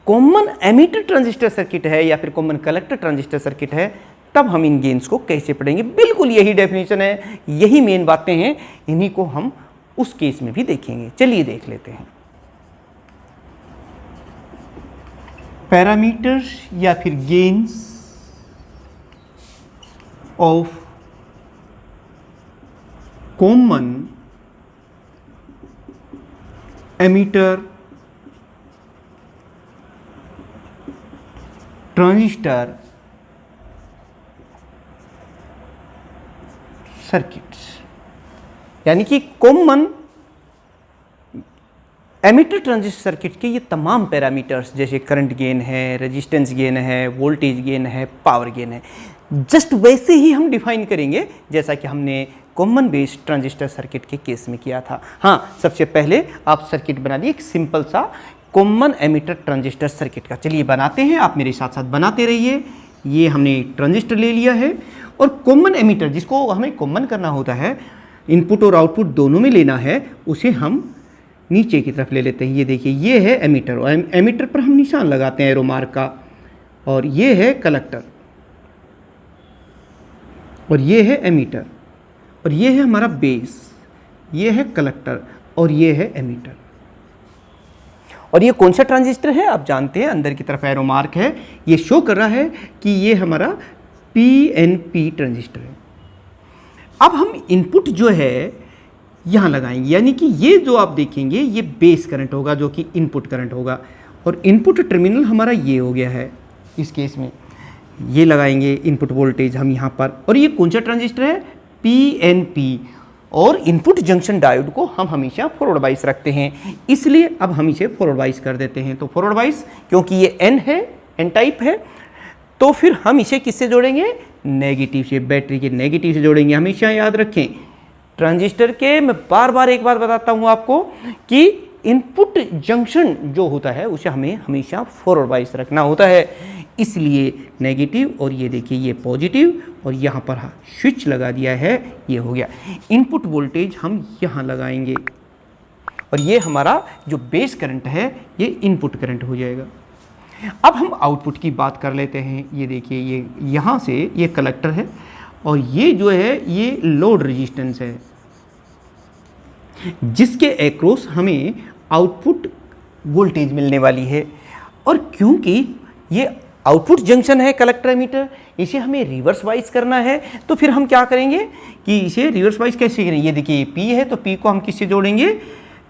कॉमन एमिटर ट्रांजिस्टर सर्किट है या फिर कॉमन कलेक्टर ट्रांजिस्टर सर्किट है, तब हम इन गेन्स को कैसे पढ़ेंगे। बिल्कुल यही डेफिनेशन है, यही मेन बातें हैं, इन्हीं को हम उस केस में भी देखेंगे। चलिए देख लेते हैं। पैरामीटर्स या फिर gains of common emitter transistor circuits. यानी कि कॉमन एमिटर ट्रांजिस्टर सर्किट के ये तमाम पैरामीटर्स, जैसे करंट गेन है, रेजिस्टेंस गेन है, वोल्टेज गेन है, पावर गेन है, जस्ट वैसे ही हम डिफाइन करेंगे जैसा कि हमने कॉमन बेस ट्रांजिस्टर सर्किट के केस में किया था। हाँ, सबसे पहले आप सर्किट बना दिए, एक सिंपल सा कॉमन एमिटर ट्रांजिस्टर सर्किट का। चलिए बनाते हैं, आप मेरे साथ साथ बनाते रहिए। ये हमने ट्रांजिस्टर ले लिया है और कॉमन एमिटर, जिसको हमें कॉमन करना होता है, इनपुट और आउटपुट दोनों में लेना है, उसे हम नीचे की तरफ ले लेते हैं। ये देखिए, ये है एमिटर और एमिटर पर हम निशान लगाते हैं एरो मार्क का, और ये है कलेक्टर और ये है एमिटर, और ये है हमारा बेस, ये है कलेक्टर और ये है एमिटर। और ये कौन सा ट्रांजिस्टर है आप जानते हैं, अंदर की तरफ एरो मार्क है, ये शो कर रहा है कि ये हमारा PNP ट्रांजिस्टर है। अब हम इनपुट जो है यहाँ लगाएंगे, यानी कि ये जो आप देखेंगे ये बेस करंट होगा जो कि इनपुट करंट होगा, और इनपुट टर्मिनल हमारा ये हो गया है, इस केस में ये लगाएंगे इनपुट वोल्टेज हम यहाँ पर, और ये कौन सा ट्रांजिस्टर है, PNP, और इनपुट जंक्शन डायोड को हम हमेशा फॉरवर्ड बाइस रखते हैं, इसलिए अब हम इसे फॉरवर्ड बाइस कर देते हैं। तो फॉरवर्ड बाइस क्योंकि ये N है, N टाइप है, तो फिर हम इसे किससे जोड़ेंगे, नेगेटिव से, बैटरी के नेगेटिव से जोड़ेंगे। हमेशा याद रखें ट्रांजिस्टर के, मैं बार बार एक बात बताता हूँ आपको कि इनपुट जंक्शन जो होता है उसे हमें हमेशा फॉरवर्ड बाइस रखना होता है, इसलिए नेगेटिव, और ये देखिए ये पॉजिटिव, और यहाँ पर स्विच लगा दिया है, ये हो गया। इनपुट वोल्टेज हम यहाँ लगाएंगे और ये हमारा जो बेस करंट है ये इनपुट करंट हो जाएगा। अब हम आउटपुट की बात कर लेते हैं। ये देखिए ये यहाँ से ये कलेक्टर है और ये जो है ये लोड रेजिस्टेंस है जिसके एक्रॉस हमें आउटपुट वोल्टेज मिलने वाली है। और क्योंकि ये आउटपुट जंक्शन है कलेक्टर एमीटर, इसे हमें रिवर्स वाइज करना है, तो फिर हम क्या करेंगे कि इसे रिवर्स वाइज कैसे करेंगे। ये देखिए ये P है, तो P को हम किससे जोड़ेंगे,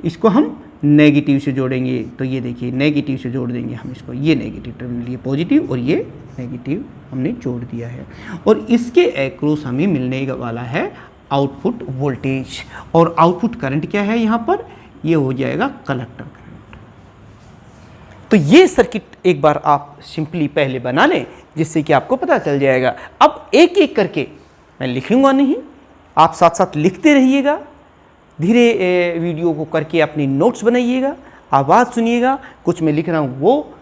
इसको हम नेगेटिव से जोड़ेंगे। तो ये देखिए नेगेटिव से जोड़ देंगे हम इसको, ये नेगेटिव टर्मिनल, ये पॉजिटिव और ये नेगेटिव हमने जोड़ दिया है, और इसके एक्रॉस हमें मिलने वाला है आउटपुट वोल्टेज। और आउटपुट करंट क्या है यहाँ पर, ये हो जाएगा कलेक्टर करंट। तो ये सर्किट एक बार आप सिंपली पहले बना लें जिससे कि आपको पता चल जाएगा। अब एक एक करके मैं लिखूंगा नहीं, आप साथ साथ लिखते रहिएगा, धीरे वीडियो को करके अपनी नोट्स बनाइएगा, आवाज़ सुनिएगा। कुछ मैं लिख रहा हूँ वो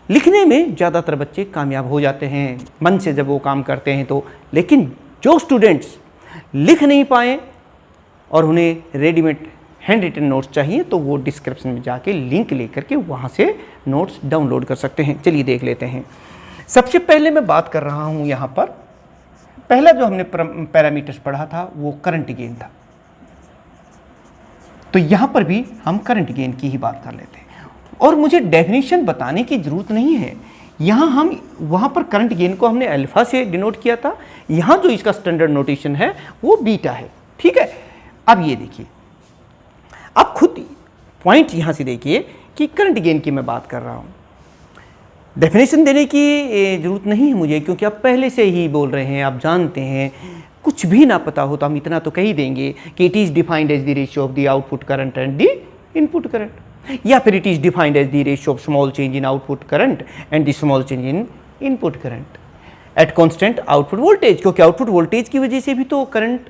लिखने में ज़्यादातर बच्चे कामयाब हो जाते हैं मन से जब वो काम करते हैं तो, लेकिन जो स्टूडेंट्स लिख नहीं पाए और उन्हें रेडीमेड हैंड रिटन नोट्स चाहिए तो वो डिस्क्रिप्शन में जाके लिंक लेकर के वहाँ से नोट्स डाउनलोड कर सकते हैं। चलिए देख लेते हैं। सबसे पहले मैं बात कर रहा हूँ यहाँ पर, पहला जो हमने पैरामीटर्स पढ़ा था वो करंट गेन था, तो यहाँ पर भी हम करंट गेन की ही बात कर लेते हैं। और मुझे डेफिनेशन बताने की ज़रूरत नहीं है, यहाँ हम वहाँ पर करंट गेन को हमने अल्फा से डिनोट किया था, यहाँ जो इसका स्टैंडर्ड नोटेशन है वो बीटा है, ठीक है। अब ये देखिए, अब खुद पॉइंट यहाँ से देखिए कि करंट गेन की मैं बात कर रहा हूँ, डेफिनेशन देने की ज़रूरत नहीं है मुझे, क्योंकि आप पहले से ही बोल रहे हैं, आप जानते हैं। कुछ भी ना पता हो तो हम इतना तो कह ही देंगे कि it is defined as the ratio of the output current and the input current, या फिर it is defined as the ratio of small change in output current and the small change in input current at constant output voltage, क्योंकि output voltage की वजह से भी तो current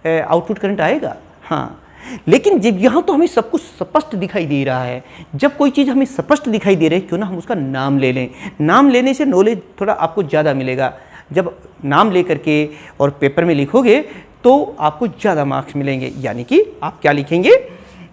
output current आएगा। हाँ, लेकिन जब यहाँ तो हमें सब कुछ स्पष्ट दिखाई दे रहा है, जब कोई चीज़ हमें स्पष्ट दिखाई दे रही है क्यों ना हम उसका नाम ले लें, नाम लेने से नॉलेज थोड़ा आपको ज़्यादा मिलेगा। जब नाम ले करके और पेपर में लिखोगे तो आपको ज़्यादा मार्क्स मिलेंगे। यानी कि आप क्या लिखेंगे,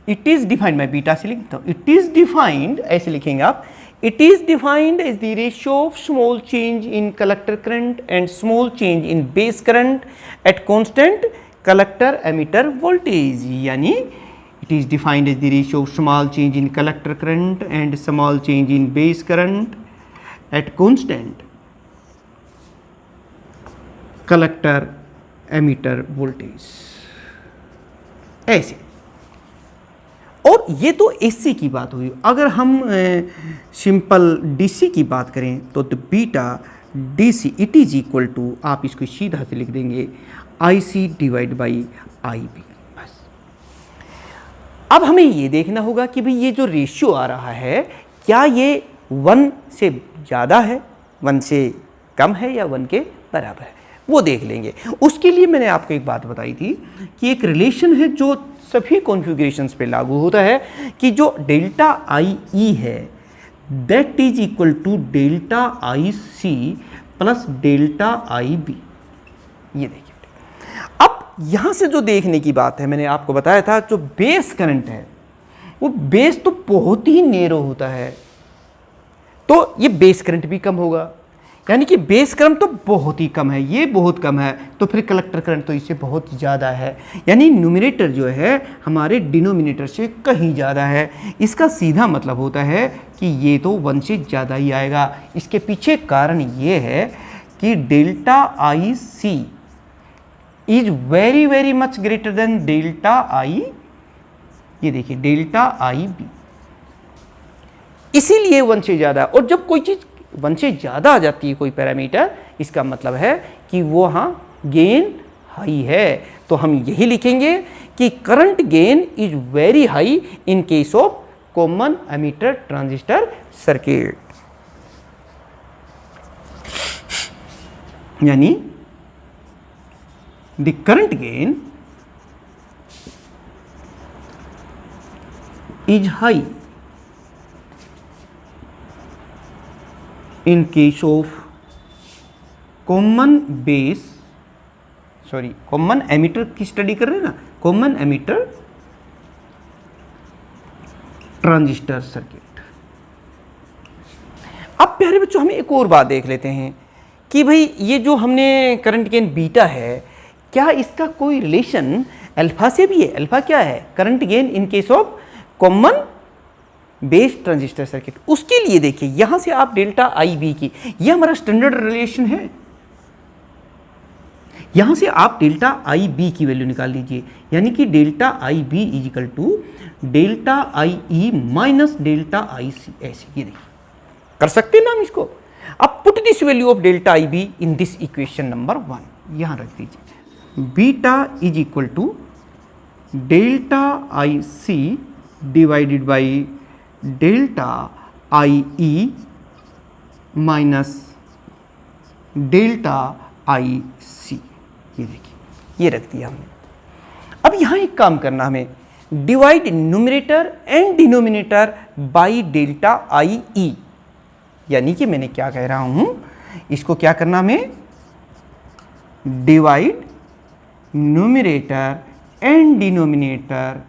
इट इज़ डिफाइंड, मैं बीटा से लिखता हूँ, इट इज़ डिफाइंड, ऐसे लिखेंगे आप, it is defined as the ratio of small change in collector current and small change in base current at constant collector emitter voltage. यानी it is defined as the ratio of small change in collector current and small change in base current at constant collector emitter voltage, ऐसे। और ये तो AC की बात हुई। अगर हम सिंपल डीसी की बात करें तो beta DC it is equal to, आप इसको सीधा से लिख देंगे आईसी डिवाइड बाई आईबी, बस। अब हमें ये देखना होगा कि भाई ये जो रेशियो आ रहा है क्या ये 1 से ज़्यादा है, 1 से कम है या 1 के बराबर है, वो देख लेंगे। उसके लिए मैंने आपको एक बात बताई थी कि एक रिलेशन है जो सभी कॉन्फ़िगरेशंस पे लागू होता है कि जो डेल्टा आई ई है that is equal to delta I C plus delta I B. ये देखिए, अब यहाँ से जो देखने की बात है, मैंने आपको बताया था जो बेस करंट है वो बेस तो बहुत ही नेरो होता है, तो ये बेस करंट भी कम होगा, यानी कि बेस करंट तो बहुत ही कम है, ये बहुत कम है, तो फिर कलेक्टर करंट तो इससे बहुत ज़्यादा है, यानी न्यूमरेटर जो है हमारे डिनोमिनेटर से कहीं ज़्यादा है। इसका सीधा मतलब होता है कि ये तो 1 से ज़्यादा ही आएगा। इसके पीछे कारण ये है कि delta I C is very very much greater than delta I, ये देखिए डेल्टा आई बी, इसीलिए 1 से ज़्यादा। और जब कोई चीज़ 1 से ज़्यादा आ जाती है कोई पैरामीटर, इसका मतलब है कि वो हाँ गेन हाई है। तो हम यही लिखेंगे कि current gain is very high in case of common emitter transistor circuit. यानी the current gain is high in case of common emitter की स्टडी कर रहे हैं ना, कॉमन एमीटर ट्रांजिस्टर सर्किट। अब प्यारे बच्चों हमें एक और बात देख लेते हैं कि भाई ये जो हमने करंट गेन बीटा है, क्या इसका कोई रिलेशन अल्फा से भी है? अल्फा क्या है? Current gain in case of common base transistor circuit. उसके लिए देखिए यहां से आप डेल्टा आई बी की, यह हमारा स्टैंडर्ड रिलेशन है, यहां से आप डेल्टा आई बी की वैल्यू निकाल लीजिए, यानी कि delta I B is equal to delta I E minus delta I C. ऐसे ये देखिए कर सकते हैं ना हम इसको। अब put this value of delta I B in this equation number 1, यहां रख दीजिए। Beta is equal to delta I C divided by delta I E minus delta I C. ये देखिए ये रख दिया हमने। अब यहां एक काम करना हमें, divide numerator and denominator by delta I E. यानी कि मैंने क्या कह रहा हूं, इसको क्या करना हमें, divide numerator and denominator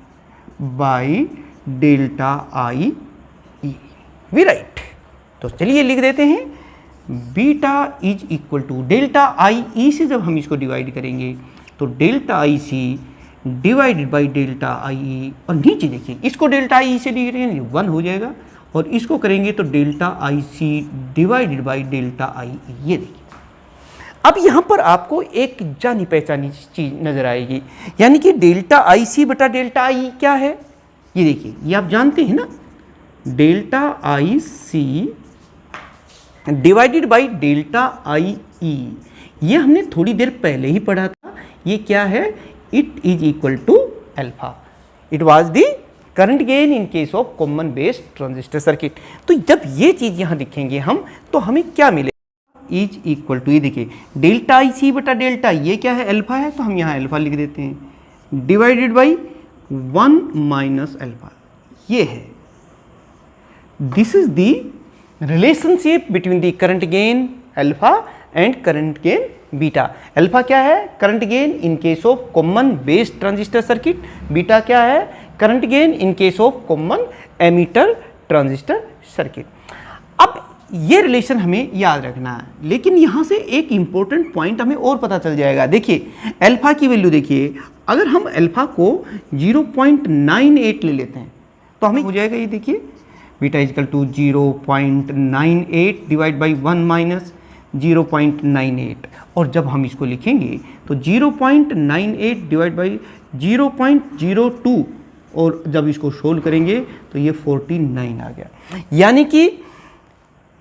by delta I E. We write. तो चलिए लिख देते हैं, beta is equal to delta I E से जब हम इसको डिवाइड करेंगे तो delta I C divided by delta I E, और नीचे देखिए इसको डेल्टा आई ई से डिवाइड करेंगे 1 हो जाएगा, और इसको करेंगे तो delta I C divided by delta I E. ये देखिए अब यहाँ पर आपको एक जानी पहचानी चीज नजर आएगी, यानी कि डेल्टा आई सी बटा डेल्टा आई क्या है। ये देखिए ये आप जानते हैं ना, delta I C divided by delta I E, ये हमने थोड़ी देर पहले ही पढ़ा था। ये क्या है, it is equal to alpha. It was the current gain in case of common base transistor circuit. तो जब ये चीज यहां लिखेंगे हम, तो हमें क्या मिलेगा, इज इक्वल टू, ये देखिए डेल्टा आई सी बटा डेल्टा, ये क्या है, अल्फा है, तो हम यहाँ अल्फा लिख देते हैं, डिवाइडेड बाई 1 माइनस अल्फा। ये है, this is the relationship between the current gain alpha and current gain beta. Alpha क्या है, current gain in case of common base transistor circuit, beta क्या है, current gain in case of common emitter transistor circuit. अब ये relation हमें याद रखना है, लेकिन यहां से एक इंपॉर्टेंट पॉइंट हमें और पता चल जाएगा। देखिए अल्फा की वैल्यू देखिए, अगर हम अल्फा को 0.98 ले लेते हैं तो हमें हो जाएगा, ये देखिए beta is equal to 0.98 divide by 1 minus 0.98, और जब हम इसको लिखेंगे तो 0.98 डिवाइड बाई 0.02, और जब इसको सोल्व करेंगे तो ये 49 आ गया। यानी कि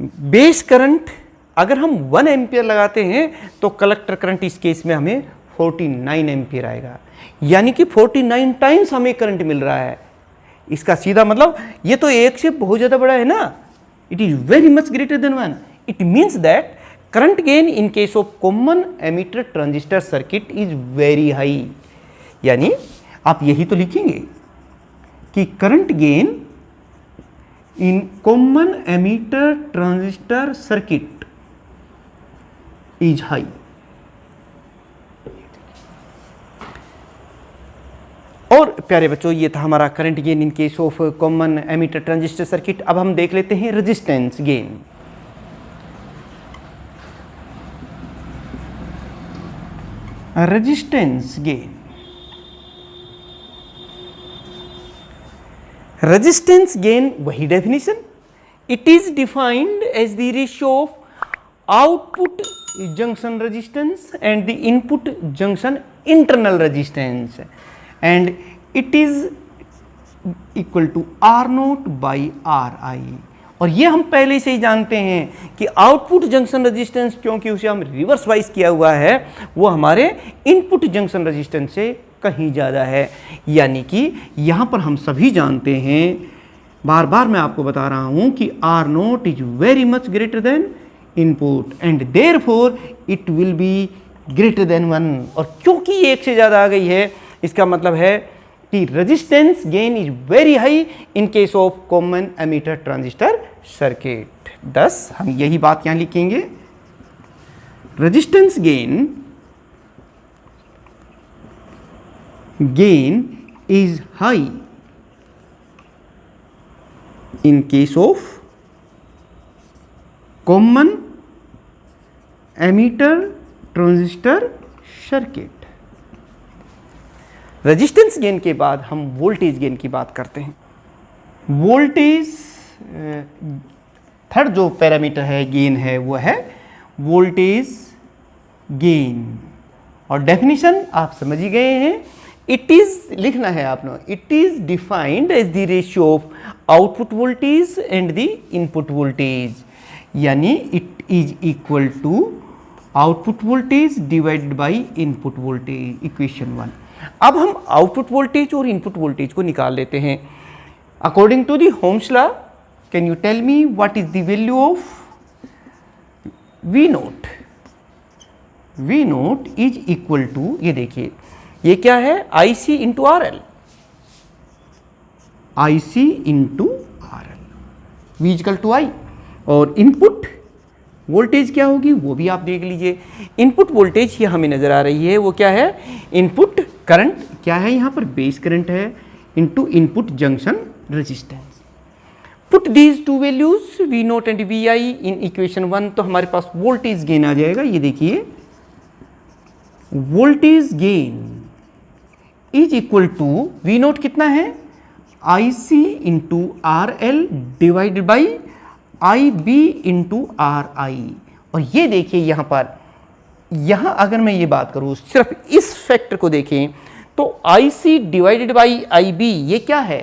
बेस करंट अगर हम 1 एम्पियर लगाते हैं तो कलेक्टर करंट इस केस में हमें 49 एम्पियर आएगा, यानी कि 49 टाइम्स हमें करंट मिल रहा है। इसका सीधा मतलब ये तो 1 से बहुत ज़्यादा बड़ा है ना, it is very much greater than 1। It means that current gain in case of common emitter transistor circuit is very high. यानी आप यही तो लिखेंगे कि current gain in common emitter transistor circuit is high. और प्यारे बच्चों ये था हमारा current gain in case of common emitter transistor circuit. अब हम देख लेते हैं resistance gain. Resistance gain, resistance gain वही definition, it is defined as the ratio of output junction resistance and the input junction internal resistance, and it is equal to R0 by Ri, और ये हम पहले से ही जानते हैं कि output junction resistance, क्योंकि उसे हम रिवर्स वाइज किया हुआ है, वो हमारे इनपुट जंक्शन रेजिस्टेंस से कहीं ज़्यादा है। यानी कि यहाँ पर हम सभी जानते हैं, बार बार मैं आपको बता रहा हूँ कि R0 is very much greater then input and therefore it will be greater than 1। और क्योंकि ये एक से ज़्यादा आ गई है, इसका मतलब है कि resistance gain is very high in case of common emitter transistor circuit. thus हम यही बात यहाँ लिखेंगे, resistance gain is high in case of common emitter transistor circuit। Resistance gain के बाद हम वोल्टेज गेन की बात करते हैं। वोल्टेज थर्ड जो पैरामीटर है गेन है वो है वोल्टेज गेन, और डेफिनेशन आप समझ ही गए हैं। इट इज लिखना है आपने, it is defined as the ratio of output voltage and the input voltage, यानी it is equal to output voltage divided by input voltage, equation 1। अब हम आउटपुट वोल्टेज और इनपुट वोल्टेज को निकाल लेते हैं according to the Ohm's law. Can you tell me what is the value of V naught? V naught is equal to, ये देखिए ये क्या है, IC into RL, IC into RL, V equal to I। और input voltage क्या होगी वो भी आप देख लीजिए। इनपुट वोल्टेज ये हमें नजर आ रही है, वो क्या है, इनपुट करंट क्या है, यहाँ पर बेस करंट है, into input junction resistance. Put these two values V note and VI in equation 1, तो हमारे पास वोल्टेज गेन आ जाएगा। ये देखिए voltage gain is equal to V naught कितना है, IC into RL divided by IB into RI। और ये देखिए यहाँ पर, यहाँ अगर मैं ये बात करूँ सिर्फ इस फैक्टर को देखें तो IC डिवाइडेड बाई IB ये क्या है,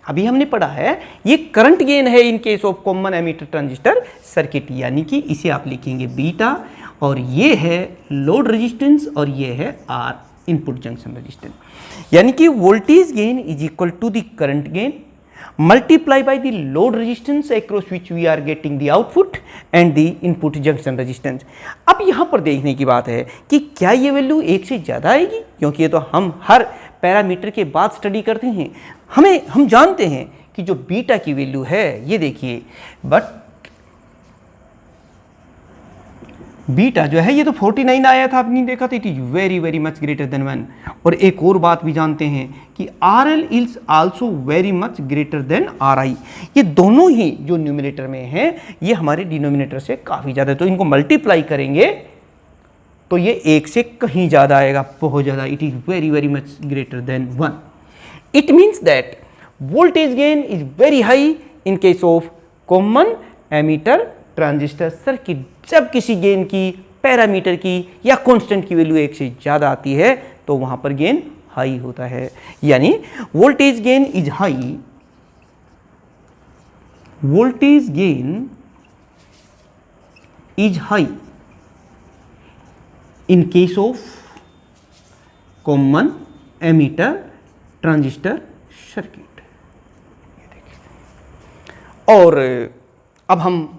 अभी हमने पढ़ा है ये करंट गेन है in case of common emitter transistor circuit, यानी कि इसे आप लिखेंगे बीटा, और ये है लोड रेजिस्टेंस और ये है R इनपुट जंक्शन रेजिस्टेंस। यानी कि voltage gain is equal to the current gain multiply by the load resistance across which we are getting the output and the input junction resistance. अब यहां पर देखने की बात है कि क्या ये वैल्यू एक से ज़्यादा आएगी, क्योंकि ये तो हम हर पैरामीटर के बाद स्टडी करते हैं, हम जानते हैं कि जो बीटा की वैल्यू है, ये देखिए, बट बीटा जो है ये तो 49 आया था, आपने देखा था, it is very very much greater than 1। और एक और बात भी जानते हैं कि RL is also very much greater then RI। ये दोनों ही जो न्यूमिनेटर में हैं ये हमारे डिनोमिनेटर से काफ़ी ज़्यादा है, तो इनको मल्टीप्लाई करेंगे तो ये एक से कहीं ज़्यादा आएगा, बहुत ज़्यादा। It is very very much greater than 1। It means that voltage gain is very high in case of common emitter transistor circuit. जब किसी गेन की, पैरामीटर की या कांस्टेंट की वैल्यू एक से ज़्यादा आती है तो वहाँ पर गेन हाई होता है, यानी voltage gain is high, voltage gain is high in case of common emitter transistor circuit. और अब हम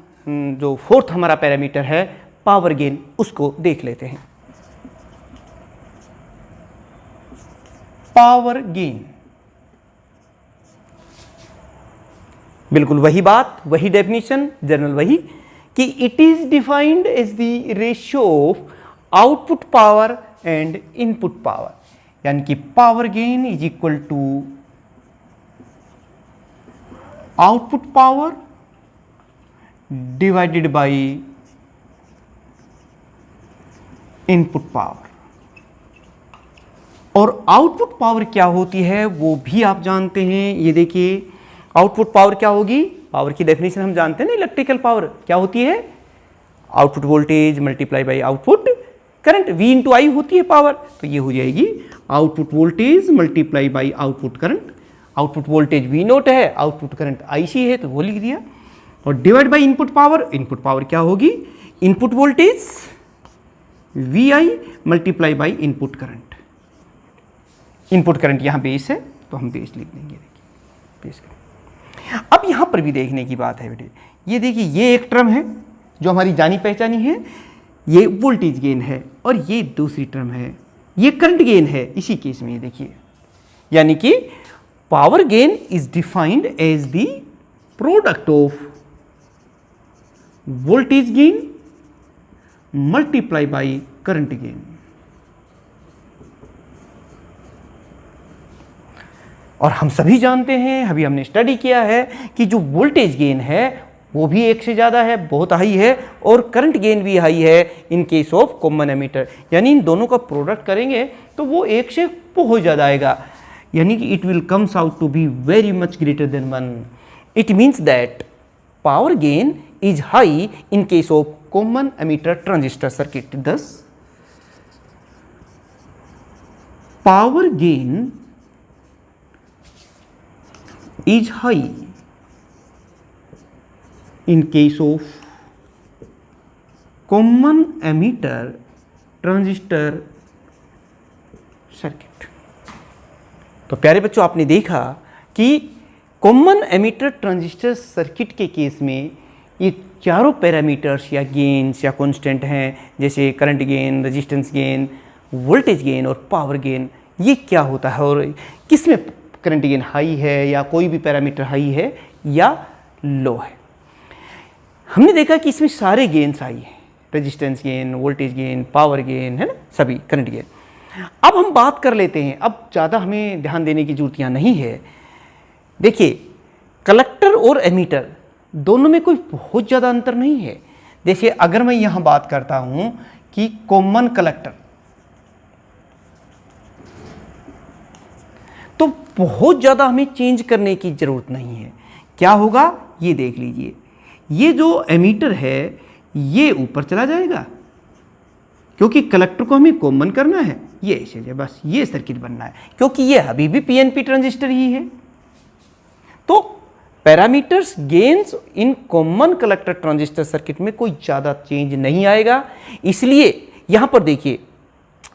जो फोर्थ हमारा पैरामीटर है पावर गेन, उसको देख लेते हैं। पावर गेन, बिल्कुल वही बात, वही डेफिनेशन, जनरल वही, कि it is defined as the ratio of output power and input power, यानी कि power gain is equal to output power divided by input power. और आउटपुट पावर क्या होती है वो भी आप जानते हैं। ये देखिए आउटपुट पावर क्या होगी, पावर की डेफिनेशन हम जानते हैं ना, इलेक्ट्रिकल पावर क्या होती है, output voltage multiply by output current, V into I होती है पावर, तो ये हो जाएगी output voltage multiply by output current. Output voltage V naught है, आउटपुट करंट IC है, तो वो लिख दिया। और डिवाइड बाय इनपुट पावर क्या होगी, input voltage VI multiply by input current. Input current यहां बेस है तो हम बेस लिख देंगे, देखिए बेस करंट। अब यहां पर भी देखने की बात है बेटे, ये देखिए ये एक टर्म है जो हमारी जानी पहचानी है, ये वोल्टेज गेन है, और ये दूसरी टर्म है, ये करंट गेन है। इसी केस में ये देखिए, यानी कि power gain is defined as the product of voltage gain multiply by current gain. और हम सभी जानते हैं, अभी हमने स्टडी किया है कि जो वोल्टेज गेन है वो भी एक से ज़्यादा है, बहुत हाई है, और करंट गेन भी हाई है in case of common ammeter. यानी इन दोनों का प्रोडक्ट करेंगे तो वो एक से बहुत ज़्यादा आएगा, यानी कि it will comes out to be very much greater than 1। It means that power gain is high in case of common emitter transistor circuit. thus power gain is high in case of common emitter transistor circuit। तो प्यारे बच्चों, आपने देखा कि common emitter transistor circuit के case में ये चारों पैरामीटर्स या गेन्स या कांस्टेंट हैं, जैसे current gain, resistance gain, voltage gain और पावर गेन। ये क्या होता है और किस में करंट गेन हाई है या कोई भी पैरामीटर हाई है या लो है। हमने देखा कि इसमें सारे गेन्स हाई हैं, resistance gain, voltage gain, power gain, है ना, सभी करंट गेन। अब हम बात कर लेते हैं, अब ज़्यादा हमें ध्यान देने की जरूरत यहाँ नहीं है। देखिए, कलेक्टर और एमीटर दोनों में कोई बहुत ज़्यादा अंतर नहीं है। देखिए, अगर मैं यहाँ बात करता हूँ कि कॉमन कलेक्टर, तो बहुत ज़्यादा हमें चेंज करने की ज़रूरत नहीं है। क्या होगा ये देख लीजिए, ये जो एमीटर है ये ऊपर चला जाएगा क्योंकि कलेक्टर को हमें कॉमन करना है, ये ऐसे है, बस ये सर्किट बनना है क्योंकि ये अभी भी PNP ट्रांजिस्टर ही है। तो parameters gains in common collector transistor circuit में कोई ज़्यादा चेंज नहीं आएगा। इसलिए यहाँ पर देखिए,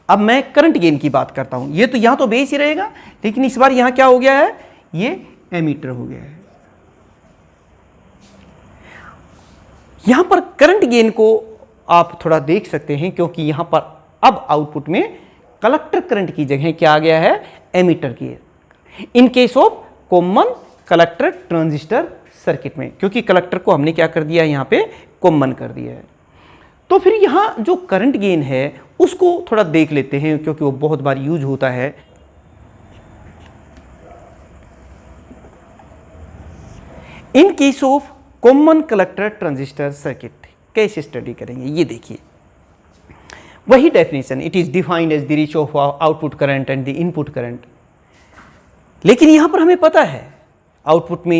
अब मैं करंट गेन की बात करता हूं, ये तो यहां तो बेस ही रहेगा, लेकिन इस बार यहां क्या हो गया है, ये एमीटर हो गया है। यहां पर करंट गेन को आप थोड़ा देख सकते हैं क्योंकि यहां पर अब आउटपुट में कलेक्टर करंट की जगह क्या आ गया है, emitter gain in case of common collector transistor circuit में, क्योंकि कलेक्टर को हमने क्या कर दिया, यहां पे कॉमन कर दिया है। तो फिर यहाँ जो करंट गेन है उसको थोड़ा देख लेते हैं क्योंकि वो बहुत बार यूज होता है। In case of common collector transistor circuit कैसे स्टडी करेंगे, ये देखिए, वही definition, it is defined as the ratio of output current and the input current. लेकिन यहां पर हमें पता है आउटपुट में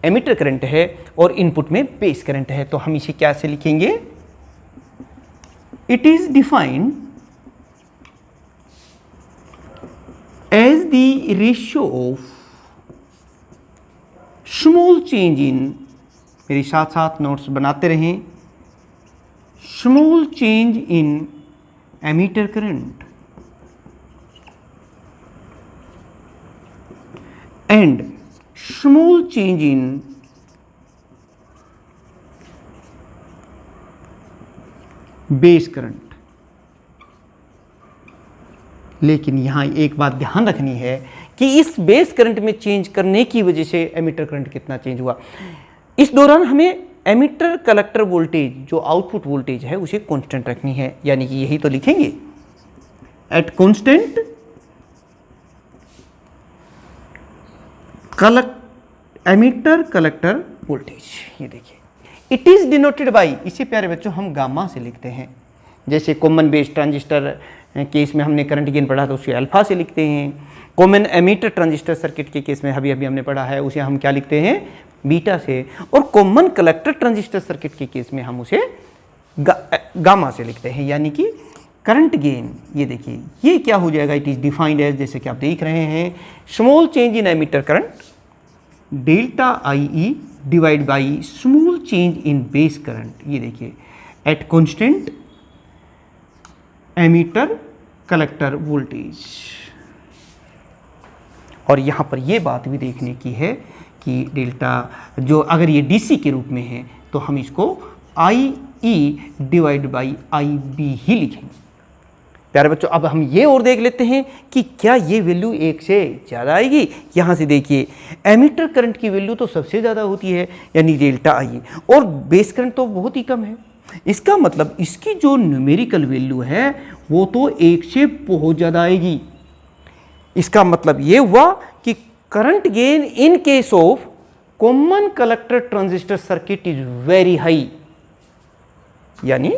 एमिटर करंट है और इनपुट में बेस करंट है, तो हम इसे क्या से लिखेंगे, it is defined as the ratio of small change in, मेरे साथ साथ नोट्स बनाते रहें, small change in emitter current and small change in base current. लेकिन यहां एक बात ध्यान रखनी है कि इस बेस करंट में चेंज करने की वजह से एमिटर करंट कितना चेंज हुआ, इस दौरान हमें एमिटर कलेक्टर वोल्टेज जो आउटपुट वोल्टेज है उसे कांस्टेंट रखनी है, यानी कि यही तो लिखेंगे, at constant emitter collector voltage. ये देखिए, इट इज डिनोटेड बाई, इसे प्यारे बच्चों हम गामा से लिखते हैं। जैसे कॉमन बेस ट्रांजिस्टर केस में हमने करंट गेन पढ़ा तो उसे अल्फा से लिखते हैं। कॉमन एमीटर ट्रांजिस्टर सर्किट के केस में अभी हमने पढ़ा है, उसे हम क्या लिखते हैं, बीटा से। और कॉमन कलेक्टर ट्रांजिस्टर सर्किट के केस में हम उसे गामा से लिखते हैं, यानी कि करंट गेन। ये देखिए, ये क्या हो जाएगा, इट इज डिफाइंड एज, जैसे कि आप देख रहे हैं, small change in emitter current delta I E divide by small change in base current. ये देखिए at constant emitter collector voltage. और यहाँ पर ये बात भी देखने की है कि डेल्टा जो अगर ये डीसी के रूप में है तो हम इसको I E divide by I B ही लिखेंगे। प्यारे बच्चों, अब हम ये और देख लेते हैं कि क्या ये वैल्यू 1 से ज़्यादा आएगी। यहाँ से देखिए एमीटर करंट की वैल्यू तो सबसे ज़्यादा होती है यानी डेल्टा आई, और बेस करंट तो बहुत ही कम है। इसका मतलब इसकी जो न्यूमेरिकल वैल्यू है वो तो 1 से बहुत ज़्यादा आएगी। इसका मतलब ये हुआ कि current gain in case of common collector transistor circuit is very high, यानी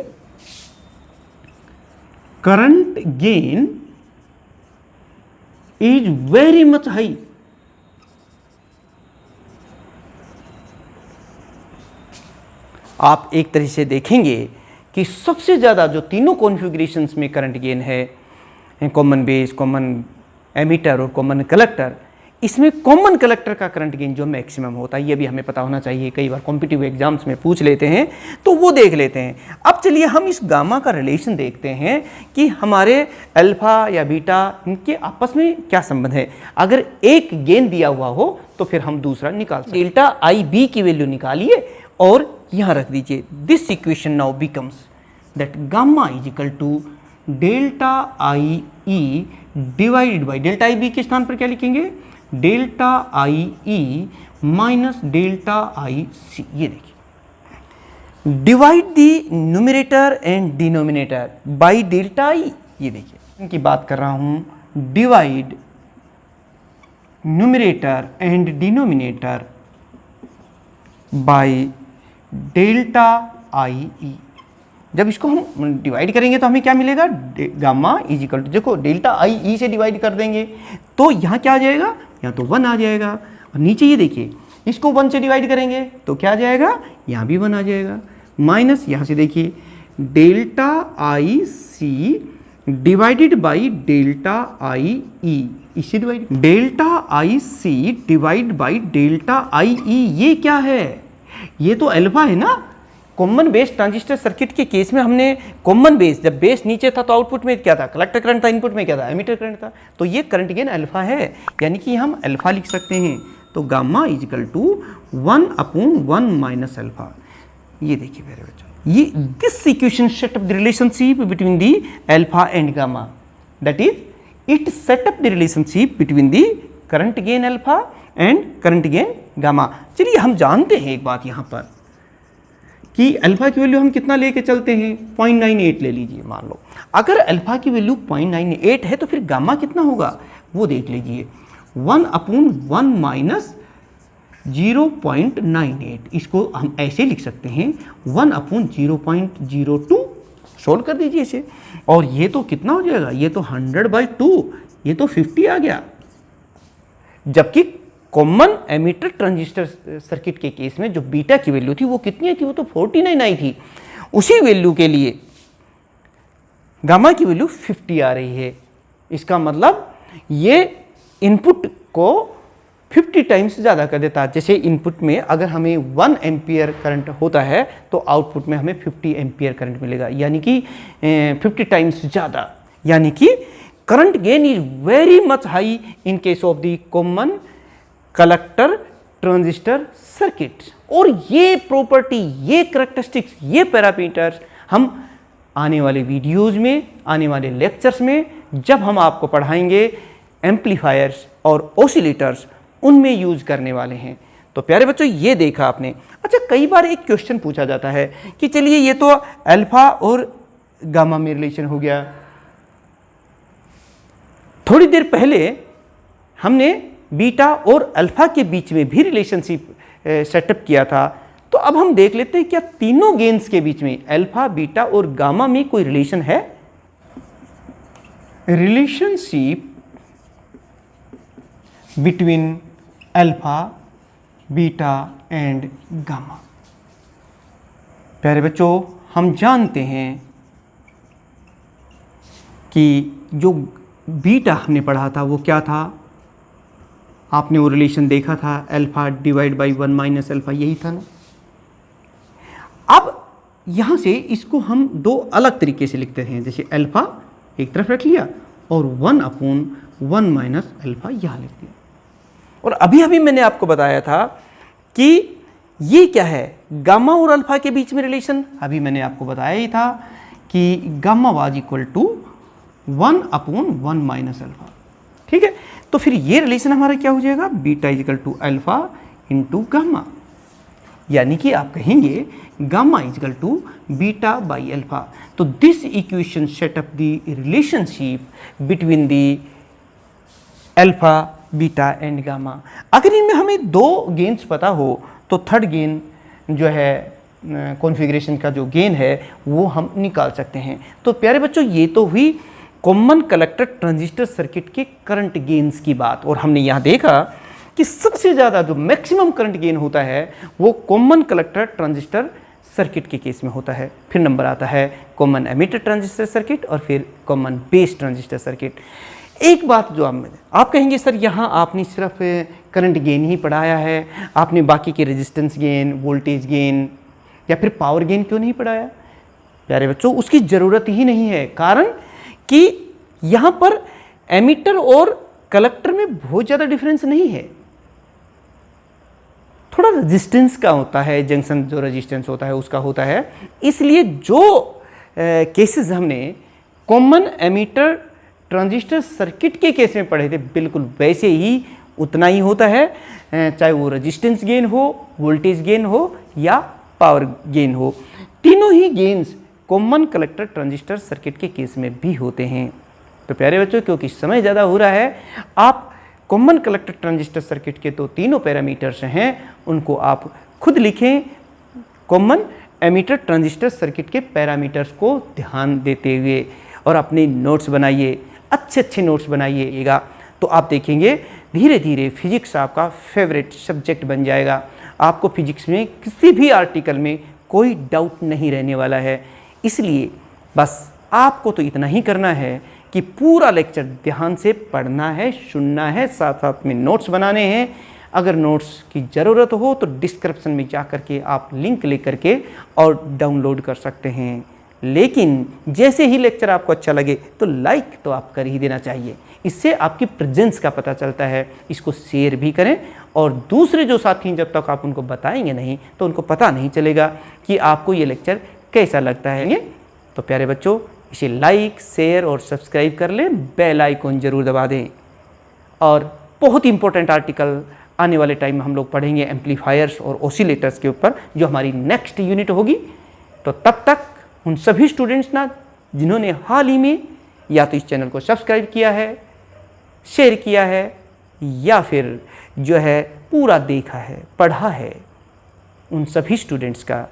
current gain is very much high. आप एक तरह से देखेंगे कि सबसे ज़्यादा जो तीनों कॉन्फ़िगरेशंस में करंट गेन है, कॉमन बेस, कॉमन एमीटर और कॉमन कलेक्टर, इसमें कॉमन कलेक्टर का करंट गेन जो मैक्सिमम होता है, ये भी हमें पता होना चाहिए। कई बार कॉम्पिटिटिव एग्जाम्स में पूछ लेते हैं तो वो देख लेते हैं। अब चलिए हम इस गामा का रिलेशन देखते हैं कि हमारे अल्फा या बीटा इनके आपस में क्या संबंध है। अगर एक गेन दिया हुआ हो तो फिर हम दूसरा निकाल सकते हैं। डेल्टा आई बी की वैल्यू निकालिए और यहाँ रख दीजिए। This equation now becomes that gamma is equal to delta I E divided by, delta I B के स्थान पर क्या लिखेंगे, delta I E minus delta I C. ये देखिए divide the numerator and denominator by delta I. ये देखिए इनकी बात कर रहा हूं, divide numerator and denominator by delta I E. जब इसको हम डिवाइड करेंगे तो हमें क्या मिलेगा, गामा इज इक्वल टू, देखो डेल्टा आई ई से डिवाइड कर देंगे तो यहाँ क्या आ जाएगा, यहाँ तो 1 आ जाएगा। और नीचे ये देखिए इसको 1 से डिवाइड करेंगे तो क्या आ जाएगा, यहाँ भी 1 आ जाएगा। माइनस यहाँ से देखिए delta I C divided by delta I E, इससे divide, delta I C divide by delta I E. ये क्या है, ये तो अल्फा है ना। कॉमन बेस ट्रांजिस्टर सर्किट के केस में हमने कॉमन बेस, जब बेस नीचे था तो आउटपुट में क्या था, कलेक्टर करंट था, इनपुट में क्या था, एमीटर करंट था। तो ये करंट गेन अल्फा है, यानी कि हम अल्फा लिख सकते हैं। तो gamma is equal to 1/1 minus alpha. ये देखिए मेरे बच्चों, ये this equation set up the relationship between the alpha and gamma, that is it set up the relationship between the current gain alpha and current gain gamma. चलिए हम जानते हैं एक बात यहाँ पर कि अल्फा की वैल्यू हम कितना लेके चलते हैं, 0.98 ले लीजिए। मान लो अगर अल्फा की वैल्यू 0.98 है तो फिर गामा कितना होगा वो देख लीजिए, 1/1 माइनस 0.98। इसको हम ऐसे लिख सकते हैं 1/0.02। सोल्व कर दीजिए इसे, और ये तो कितना हो जाएगा, ये तो 100/2, ये तो 50 आ गया। जबकि कॉमन एमीटर ट्रांजिस्टर सर्किट के केस में जो बीटा की वैल्यू थी वो कितनी थी, वो तो 49 आई थी। उसी वैल्यू के लिए गामा की वैल्यू 50 आ रही है। इसका मतलब ये इनपुट को 50 टाइम्स ज़्यादा कर देता है। जैसे इनपुट में अगर हमें 1 एम्पियर करंट होता है तो आउटपुट में हमें 50 एम्पियर करंट मिलेगा, यानी कि 50 टाइम्स ज़्यादा। यानी कि current gain is very much high in case of the common collector transistor circuit. और ये प्रॉपर्टी, ये करैक्टरिस्टिक्स, ये पैरामीटर्स हम आने वाले वीडियोस में, आने वाले लेक्चर्स में जब हम आपको पढ़ाएंगे एम्पलीफायर्स और ऑसिलेटर्स, उनमें यूज करने वाले हैं। तो प्यारे बच्चों ये देखा आपने। अच्छा, कई बार एक क्वेश्चन पूछा जाता है कि चलिए ये तो अल्फा और गामा में रिलेशन हो गया, थोड़ी देर पहले हमने बीटा और अल्फा के बीच में भी रिलेशनशिप सेटअप किया था। तो अब हम देख लेते हैं क्या तीनों गेन्स के बीच में, अल्फा, बीटा और गामा में कोई रिलेशन है। Relationship between alpha, beta and gamma. प्यारे बच्चों, हम जानते हैं कि जो बीटा हमने पढ़ा था वो क्या था, आपने वो रिलेशन देखा था, alpha divide by 1 minus alpha, यही था ना। अब यहाँ से इसको हम दो अलग तरीके से लिखते हैं, जैसे अल्फा एक तरफ रख लिया और 1/1 माइनस अल्फा यहाँ लिख दिया। और अभी अभी मैंने आपको बताया था कि ये क्या है, गामा और अल्फा के बीच में रिलेशन। अभी मैंने आपको बताया ही था कि gamma was equal to 1/1 minus alpha, ठीक है। तो फिर ये रिलेशन हमारा क्या हो जाएगा, beta is equal to alpha into gamma, यानी कि आप कहेंगे gamma is equal to beta by alpha. तो this equation set up the relationship between the alpha, beta and gamma. अगर इनमें हमें दो गेन्स पता हो तो थर्ड गेन जो है कॉन्फ़िगरेशन का जो गेन है वो हम निकाल सकते हैं। तो प्यारे बच्चों, ये तो हुई कॉमन कलेक्टर ट्रांजिस्टर सर्किट के करंट गेन्स की बात। और हमने यहाँ देखा कि सबसे ज़्यादा जो मैक्सिमम करंट गेन होता है वो कॉमन कलेक्टर ट्रांजिस्टर सर्किट के केस में होता है। फिर नंबर आता है कॉमन एमिटर ट्रांजिस्टर सर्किट और फिर कॉमन बेस ट्रांजिस्टर सर्किट। एक बात जो आप कहेंगे सर यहाँ आपने सिर्फ करंट गेन ही पढ़ाया है, आपने बाकी के रेजिस्टेंस गेन, वोल्टेज गेन या फिर पावर गेन क्यों नहीं पढ़ाया? प्यारे बच्चों, उसकी ज़रूरत ही नहीं है, कारण कि यहाँ पर एमिटर और कलेक्टर में बहुत ज़्यादा डिफरेंस नहीं है। थोड़ा रेजिस्टेंस का होता है, जंक्शन जो रेजिस्टेंस होता है उसका होता है, इसलिए जो केसेस हमने कॉमन एमिटर ट्रांजिस्टर सर्किट के केस में पढ़े थे बिल्कुल वैसे ही उतना ही होता है, चाहे वो रेजिस्टेंस गेन हो, वोल्टेज गेन हो या पावर गेन हो। तीनों ही gains common collector transistor circuit के केस में भी होते हैं। तो प्यारे बच्चों, क्योंकि समय ज़्यादा हो रहा है, आप कॉमन कलेक्टर ट्रांजिस्टर सर्किट के तो तीनों पैरामीटर्स हैं उनको आप खुद लिखें, कॉमन एमिटर ट्रांजिस्टर सर्किट के पैरामीटर्स को ध्यान देते हुए, और अपने नोट्स बनाइए, अच्छे अच्छे नोट्स बनाइएगा। तो आप देखेंगे धीरे धीरे फिजिक्स आपका फेवरेट सब्जेक्ट बन जाएगा। आपको फिजिक्स में किसी भी आर्टिकल में कोई डाउट नहीं रहने वाला है। इसलिए बस आपको तो इतना ही करना है कि पूरा लेक्चर ध्यान से पढ़ना है, सुनना है, साथ साथ में नोट्स बनाने हैं। अगर नोट्स की ज़रूरत हो तो डिस्क्रिप्शन में जा कर के आप लिंक ले करके और डाउनलोड कर सकते हैं। लेकिन जैसे ही लेक्चर आपको अच्छा लगे तो लाइक तो आप कर ही देना चाहिए, इससे आपकी प्रेजेंस का पता चलता है। इसको शेयर भी करें, और दूसरे जो साथी जब तक आप उनको बताएंगे नहीं तो उनको पता नहीं चलेगा कि आपको ये लेक्चर कैसा लगता है। तो प्यारे बच्चों, इसे लाइक, शेयर और सब्सक्राइब कर लें, बेल आइकन जरूर दबा दें। और बहुत इंपॉर्टेंट आर्टिकल आने वाले टाइम में हम लोग पढ़ेंगे एम्पलीफायर्स और ऑसिलेटर्स के ऊपर, जो हमारी नेक्स्ट यूनिट होगी। तो तब तक उन सभी स्टूडेंट्स ना जिन्होंने हाल ही में या तो इस चैनल को सब्सक्राइब किया है, शेयर किया है, या फिर जो है पूरा देखा है, पढ़ा है, उन सभी स्टूडेंट्स का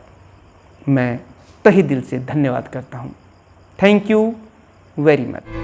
मैं तहे दिल से धन्यवाद करता हूँ। Thank you very much.